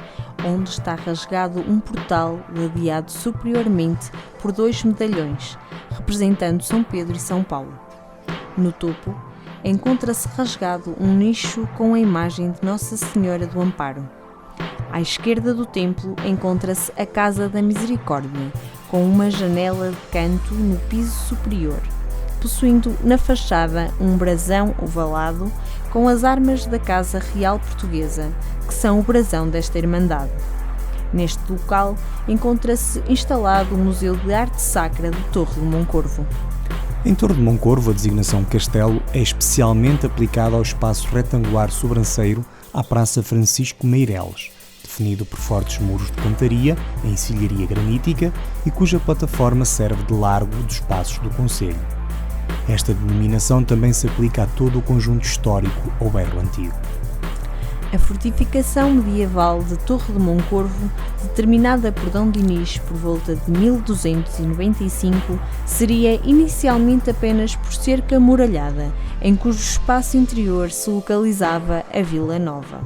onde está rasgado um portal ladeado superiormente por 2 medalhões, representando São Pedro e São Paulo. No topo, encontra-se rasgado um nicho com a imagem de Nossa Senhora do Amparo. À esquerda do templo encontra-se a Casa da Misericórdia, com uma janela de canto no piso superior, possuindo na fachada um brasão ovalado com as armas da Casa Real Portuguesa, que são o brasão desta Irmandade. Neste local encontra-se instalado o Museu de Arte Sacra de Torre de Moncorvo. Em Torre de Moncorvo, a designação Castelo é especialmente aplicada ao espaço retangular sobranceiro à Praça Francisco Meireles, definido por fortes muros de cantaria em encilharia granítica e cuja plataforma serve de largo dos passos do concelho. Esta denominação também se aplica a todo o conjunto histórico ou bairro antigo. A fortificação medieval de Torre de Moncorvo, determinada por D. Dinis por volta de 1295, seria inicialmente apenas por cerca muralhada, em cujo espaço interior se localizava a Vila Nova.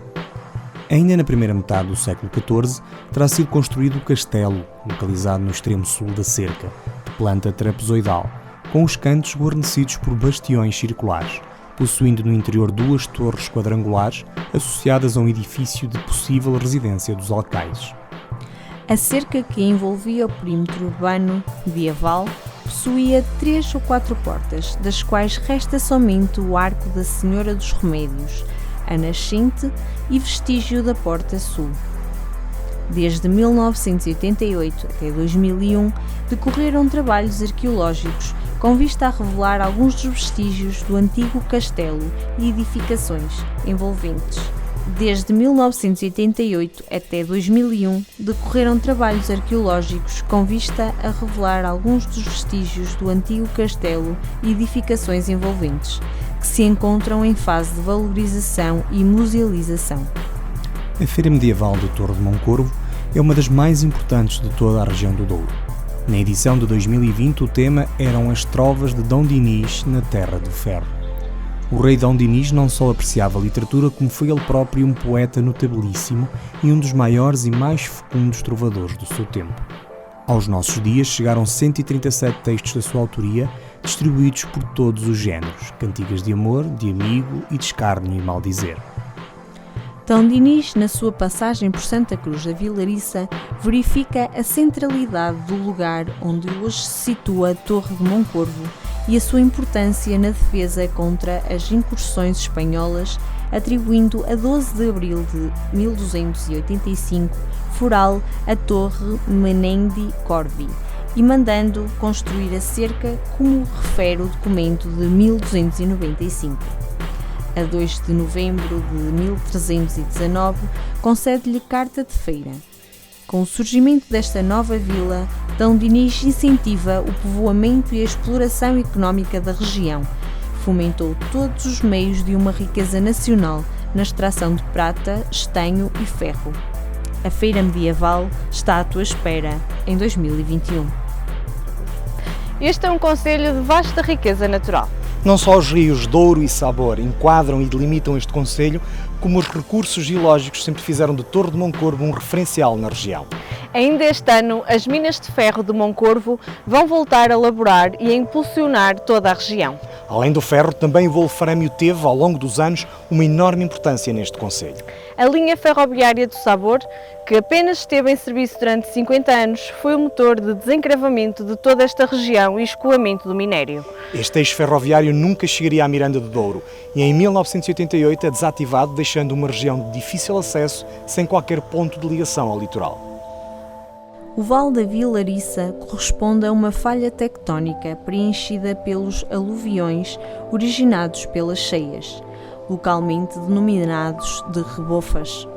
Ainda na primeira metade do século XIV, terá sido construído o castelo, localizado no extremo sul da cerca, de planta trapezoidal, com os cantos guarnecidos por bastiões circulares, possuindo no interior 2 torres quadrangulares associadas a um edifício de possível residência dos alcaides. A cerca que envolvia o perímetro urbano medieval possuía 3 ou 4 portas, das quais resta somente o Arco da Senhora dos Remédios, a nascente e vestígio da Porta Sul. Desde 1988 até 2001, decorreram trabalhos arqueológicos com vista a revelar alguns dos vestígios do antigo castelo e edificações envolventes. Desde 1988 até 2001, decorreram trabalhos arqueológicos com vista a revelar alguns dos vestígios do antigo castelo e edificações envolventes, que se encontram em fase de valorização e musealização. A Feira Medieval de Torre de Moncorvo é uma das mais importantes de toda a região do Douro. Na edição de 2020, o tema eram as trovas de D. Dinis na Terra do Ferro. O rei D. Dinis não só apreciava a literatura, como foi ele próprio um poeta notabilíssimo e um dos maiores e mais fecundos trovadores do seu tempo. Aos nossos dias chegaram 137 textos da sua autoria, distribuídos por todos os géneros, cantigas de amor, de amigo e de escárnio e maldizer. D. Dinis, na sua passagem por Santa Cruz da Vilariça, verifica a centralidade do lugar onde hoje se situa a Torre de Moncorvo e a sua importância na defesa contra as incursões espanholas, atribuindo a 12 de abril de 1285 foral a Torre Menendi Corvi e mandando construir a cerca, como refere o documento de 1295. A 2 de novembro de 1319, concede-lhe carta de feira. Com o surgimento desta nova vila, D. Dinis incentiva o povoamento e a exploração económica da região. Fomentou todos os meios de uma riqueza nacional na extração de prata, estanho e ferro. A Feira Medieval está à tua espera em 2021. Este é um concelho de vasta riqueza natural. Não só os rios Douro e Sabor enquadram e delimitam este concelho, como os recursos geológicos sempre fizeram de Torre de Moncorvo um referencial na região. Ainda este ano, as minas de ferro de Moncorvo vão voltar a laborar e a impulsionar toda a região. Além do ferro, também o wolframio teve, ao longo dos anos, uma enorme importância neste concelho. A linha ferroviária do Sabor, que apenas esteve em serviço durante 50 anos, foi o motor de desencravamento de toda esta região e escoamento do minério. Este eixo ferroviário nunca chegaria à Miranda do Douro e em 1988 é desativado, deixando uma região de difícil acesso, sem qualquer ponto de ligação ao litoral. O Vale da Vilariça corresponde a uma falha tectónica preenchida pelos aluviões originados pelas cheias, localmente denominados de rebofas,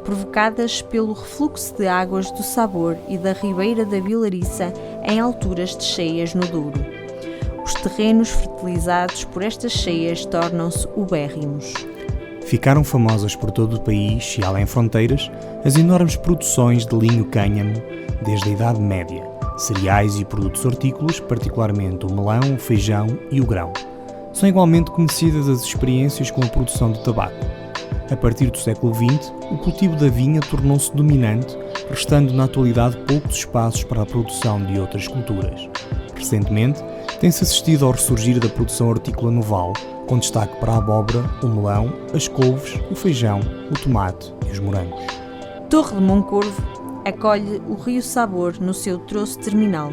provocadas pelo refluxo de águas do Sabor e da Ribeira da Vilariça em alturas de cheias no Douro. Os terrenos fertilizados por estas cheias tornam-se ubérrimos. Ficaram famosas por todo o país e além fronteiras as enormes produções de linho-cânhamo desde a Idade Média, cereais e produtos hortícolas, particularmente o melão, o feijão e o grão. São igualmente conhecidas as experiências com a produção de tabaco. A partir do século XX, o cultivo da vinha tornou-se dominante, restando na atualidade poucos espaços para a produção de outras culturas. Recentemente, tem-se assistido ao ressurgir da produção hortícola no Vale, com destaque para a abóbora, o melão, as couves, o feijão, o tomate e os morangos. Torre de Moncorvo acolhe o Rio Sabor no seu troço terminal,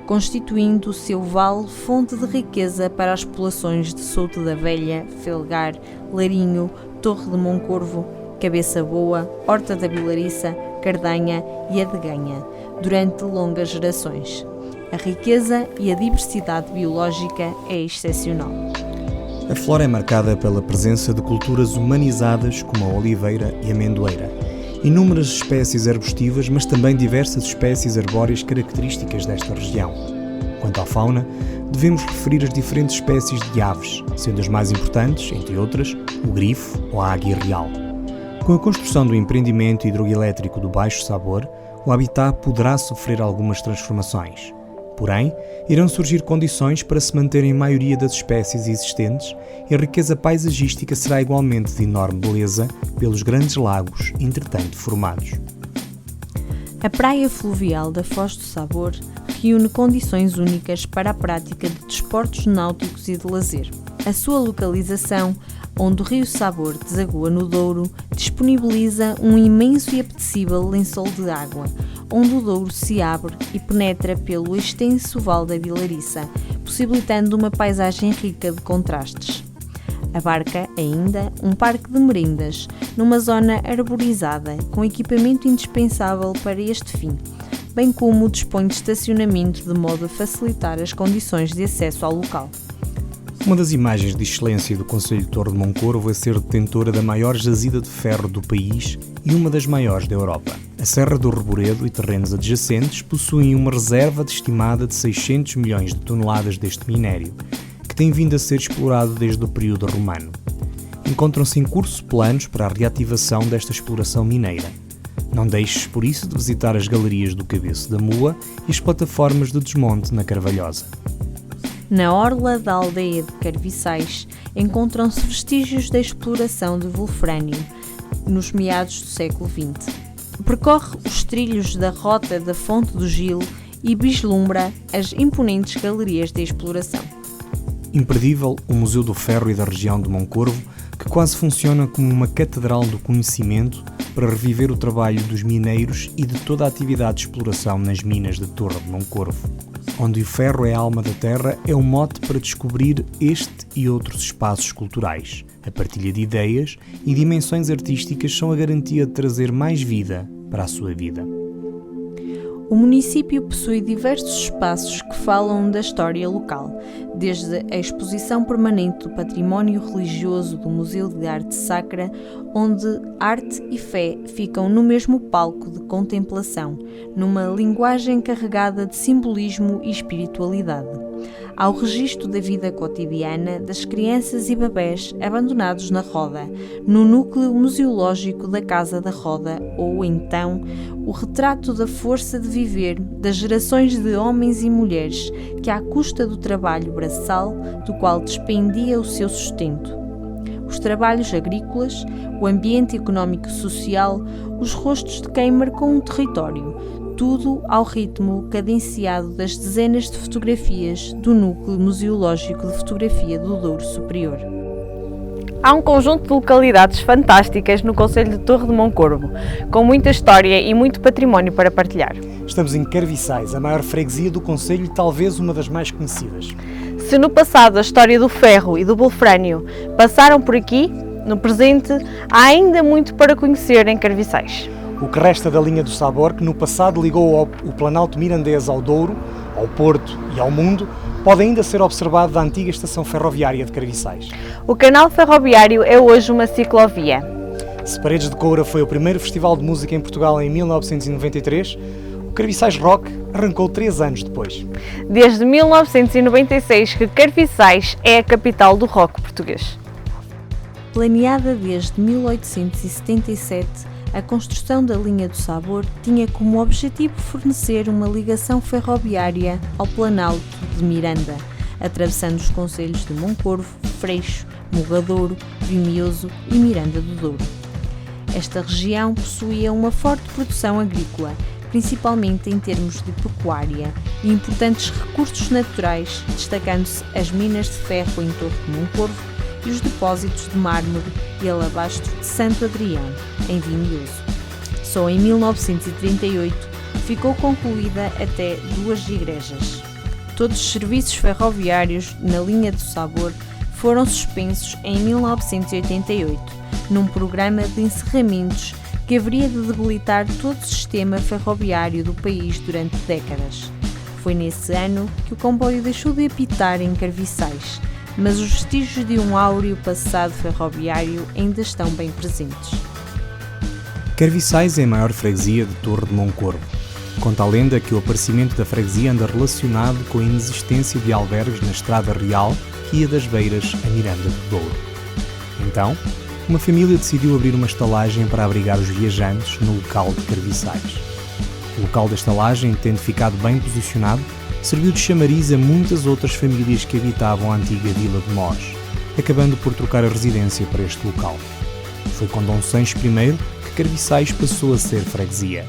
constituindo o seu vale fonte de riqueza para as populações de Souto da Velha, Felgar, Larinho, Torre de Moncorvo, Cabeça Boa, Horta da Vilariça, Cardanha e Adeganha, durante longas gerações. A riqueza e a diversidade biológica é excepcional. A flora é marcada pela presença de culturas humanizadas como a oliveira e a amendoeira, inúmeras espécies arbustivas, mas também diversas espécies arbóreas características desta região. Quanto à fauna, devemos referir as diferentes espécies de aves, sendo as mais importantes, entre outras, o grifo ou a águia real. Com a construção do empreendimento hidroelétrico do Baixo Sabor, o habitat poderá sofrer algumas transformações. Porém, irão surgir condições para se manterem a maioria das espécies existentes e a riqueza paisagística será igualmente de enorme beleza pelos grandes lagos entretanto formados. A praia fluvial da Foz do Sabor reúne condições únicas para a prática de desportos náuticos e de lazer. A sua localização, onde o Rio Sabor desaguia no Douro, disponibiliza um imenso e apetecível lençol de água, onde o Douro se abre e penetra pelo extenso Vale da Vilariça, possibilitando uma paisagem rica de contrastes. Abarca ainda um parque de merendas, numa zona arborizada, com equipamento indispensável para este fim, bem como dispõe de estacionamento de modo a facilitar as condições de acesso ao local. Uma das imagens de excelência do concelho de Torre de Moncorvo é ser detentora da maior jazida de ferro do país e uma das maiores da Europa. A Serra do Reboredo e terrenos adjacentes possuem uma reserva estimada de 600 milhões de toneladas deste minério, que tem vindo a ser explorado desde o período romano. Encontram-se em curso planos para a reativação desta exploração mineira. Não deixes, por isso, de visitar as galerias do Cabeço da Mula e as plataformas de desmonte na Carvalhosa. Na orla da aldeia de Carviçais encontram-se vestígios da exploração de wolfrânio nos meados do século XX. Percorre os trilhos da Rota da Fonte do Gil e vislumbra as imponentes galerias de exploração. Imperdível o Museu do Ferro e da região de Moncorvo, que quase funciona como uma catedral do conhecimento para reviver o trabalho dos mineiros e de toda a atividade de exploração nas minas de Torre de Moncorvo. Onde o ferro é a alma da terra é um mote para descobrir este e outros espaços culturais. A partilha de ideias e dimensões artísticas são a garantia de trazer mais vida para a sua vida. O município possui diversos espaços que falam da história local, desde a exposição permanente do património religioso do Museu de Arte Sacra, onde arte e fé ficam no mesmo palco de contemplação, numa linguagem carregada de simbolismo e espiritualidade, ao registro da vida cotidiana das crianças e bebés abandonados na Roda, no núcleo museológico da Casa da Roda, ou então o retrato da força de viver das gerações de homens e mulheres que, à custa do trabalho braçal, do qual despendia o seu sustento, os trabalhos agrícolas, o ambiente económico-social, os rostos de quem marcou um território, tudo ao ritmo cadenciado das dezenas de fotografias do Núcleo Museológico de Fotografia do Douro Superior. Há um conjunto de localidades fantásticas no concelho de Torre de Moncorvo, com muita história e muito património para partilhar. Estamos em Carviçais, a maior freguesia do concelho e talvez uma das mais conhecidas. Se no passado a história do ferro e do bolfrânio passaram por aqui, no presente há ainda muito para conhecer em Carviçais. O que resta da linha do Sabor, que no passado ligou o Planalto Mirandês ao Douro, ao Porto e ao Mundo, pode ainda ser observado da antiga estação ferroviária de Carviçais. O canal ferroviário é hoje uma ciclovia. Se Paredes de Coura foi o primeiro festival de música em Portugal em 1993, o Carviçais Rock arrancou 3 anos depois. Desde 1996 que Carviçais é a capital do rock português. Planeada desde 1877, a construção da linha do Sabor tinha como objetivo fornecer uma ligação ferroviária ao Planalto de Miranda, atravessando os concelhos de Moncorvo, Freixo, Mogadouro, Vimioso e Miranda do Douro. Esta região possuía uma forte produção agrícola, principalmente em termos de pecuária, e importantes recursos naturais, destacando-se as minas de ferro em Torre de Moncorvo e os depósitos de mármore e alabastro de Santo Adrião, em Vimioso. Só em 1938 ficou concluída até 2 igrejas. Todos os serviços ferroviários na linha do Sabor foram suspensos em 1988, num programa de encerramentos que haveria de debilitar todo o sistema ferroviário do país durante décadas. Foi nesse ano que o comboio deixou de apitar em Carviçais, mas os vestígios de um áureo passado ferroviário ainda estão bem presentes. Carviçais é a maior freguesia de Torre de Moncorvo. Conta a lenda que o aparecimento da freguesia anda relacionado com a inexistência de albergues na Estrada Real que ia das Beiras a Miranda do Douro. Então, uma família decidiu abrir uma estalagem para abrigar os viajantes no local de Carviçais. O local da estalagem, tendo ficado bem posicionado, serviu de chamariz a muitas outras famílias que habitavam a antiga vila de Mós, acabando por trocar a residência para este local. Foi com Dom Sancho I que Carviçais passou a ser freguesia.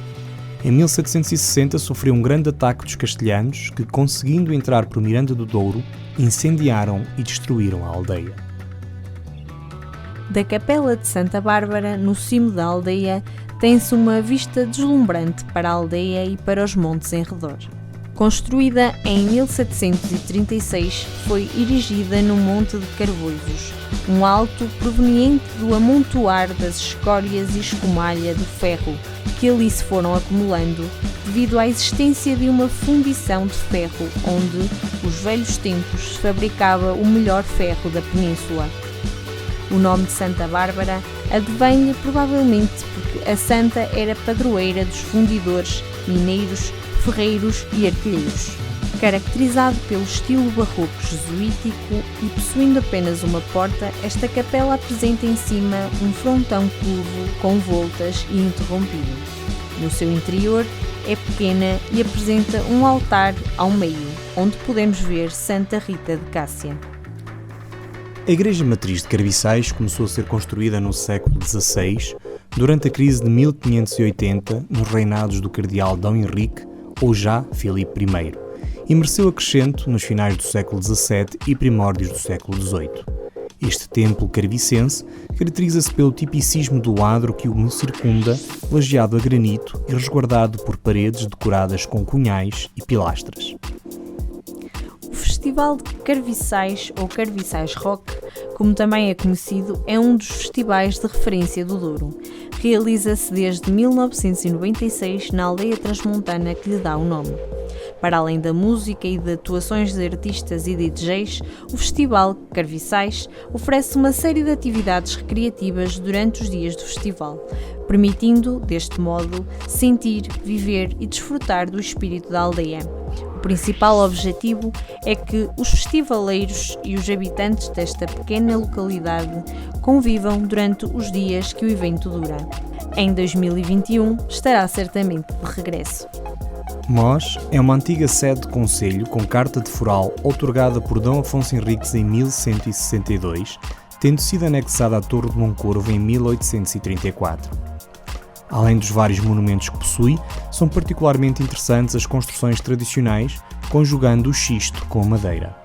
Em 1760 sofreu um grande ataque dos castelhanos que, conseguindo entrar por Miranda do Douro, incendiaram e destruíram a aldeia. Da Capela de Santa Bárbara, no cimo da aldeia, tem-se uma vista deslumbrante para a aldeia e para os montes em redor. Construída em 1736, foi erigida no Monte de Carvoisos, um alto proveniente do amontoar das escórias e escumalha do ferro que ali se foram acumulando devido à existência de uma fundição de ferro onde, nos velhos tempos, se fabricava o melhor ferro da península. O nome de Santa Bárbara advém provavelmente porque a santa era padroeira dos fundidores, mineiros, ferreiros e artilheiros. Caracterizado pelo estilo barroco jesuítico e possuindo apenas uma porta, esta capela apresenta em cima um frontão curvo com voltas e interrompido. No seu interior é pequena e apresenta um altar ao meio, onde podemos ver Santa Rita de Cássia. A Igreja Matriz de Carviçais começou a ser construída no século XVI, durante a crise de 1580, nos reinados do cardeal Dom Henrique, ou já Filipe I, e mereceu acrescento nos finais do século XVII e primórdios do século XVIII. Este templo carvicense caracteriza-se pelo tipicismo do adro que o circunda, lajeado a granito e resguardado por paredes decoradas com cunhais e pilastras. O Festival de Carviçais, ou Carviçais Rock, como também é conhecido, é um dos festivais de referência do Douro. Realiza-se desde 1996 na aldeia transmontana que lhe dá o nome. Para além da música e de atuações de artistas e DJs, o Festival Carviçais oferece uma série de atividades recreativas durante os dias do festival, permitindo, deste modo, sentir, viver e desfrutar do espírito da aldeia. O principal objetivo é que os festivaleiros e os habitantes desta pequena localidade convivam durante os dias que o evento dura. Em 2021 estará certamente de regresso. Mós é uma antiga sede de concelho com carta de foral outorgada por Dom Afonso Henriques em 1162, tendo sido anexada à Torre de Moncorvo em 1834. Além dos vários monumentos que possui, são particularmente interessantes as construções tradicionais, conjugando o xisto com a madeira.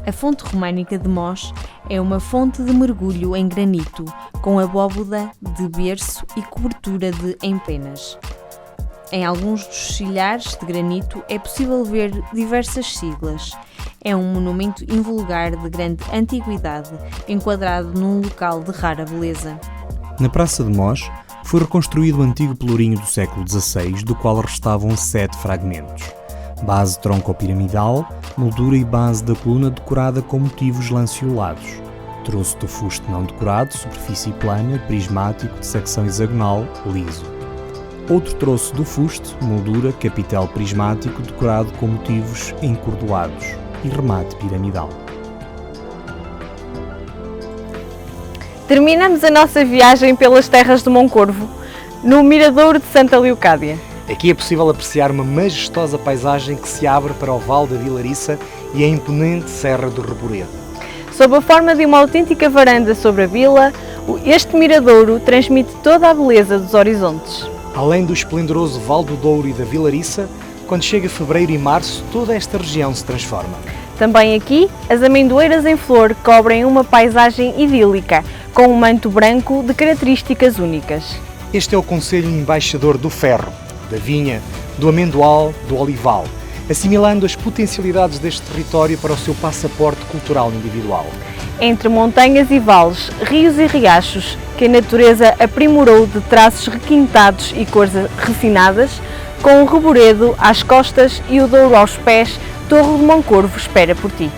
A fonte românica de Mos é uma fonte de mergulho em granito, com abóboda de berço e cobertura de empenas. Em alguns dos silhares de granito é possível ver diversas siglas. É um monumento invulgar de grande antiguidade, enquadrado num local de rara beleza. Na Praça de Mos foi reconstruído o antigo pelourinho do século XVI, do qual restavam 7 fragmentos. Base tronco-piramidal, moldura e base da coluna decorada com motivos lanceolados. Troço do fuste não decorado, superfície plana, prismático, de secção hexagonal, liso. Outro troço do fuste, moldura, capitel prismático, decorado com motivos encordoados e remate piramidal. Terminamos a nossa viagem pelas terras de Moncorvo, no Miradouro de Santa Leocádia. Aqui é possível apreciar uma majestosa paisagem que se abre para o Vale da Vilariça e a imponente Serra do Reboredo. Sob a forma de uma autêntica varanda sobre a vila, este miradouro transmite toda a beleza dos horizontes. Além do esplendoroso Vale do Douro e da Vilariça, quando chega fevereiro e março, toda esta região se transforma. Também aqui, as amendoeiras em flor cobrem uma paisagem idílica, com um manto branco de características únicas. Este é o concelho embaixador do ferro, da vinha, do amendoal, do olival, assimilando as potencialidades deste território para o seu passaporte cultural individual. Entre montanhas e vales, rios e riachos, que a natureza aprimorou de traços requintados e cores refinadas, com o Reboredo às costas e o Douro aos pés, Torre de Moncorvo espera por ti.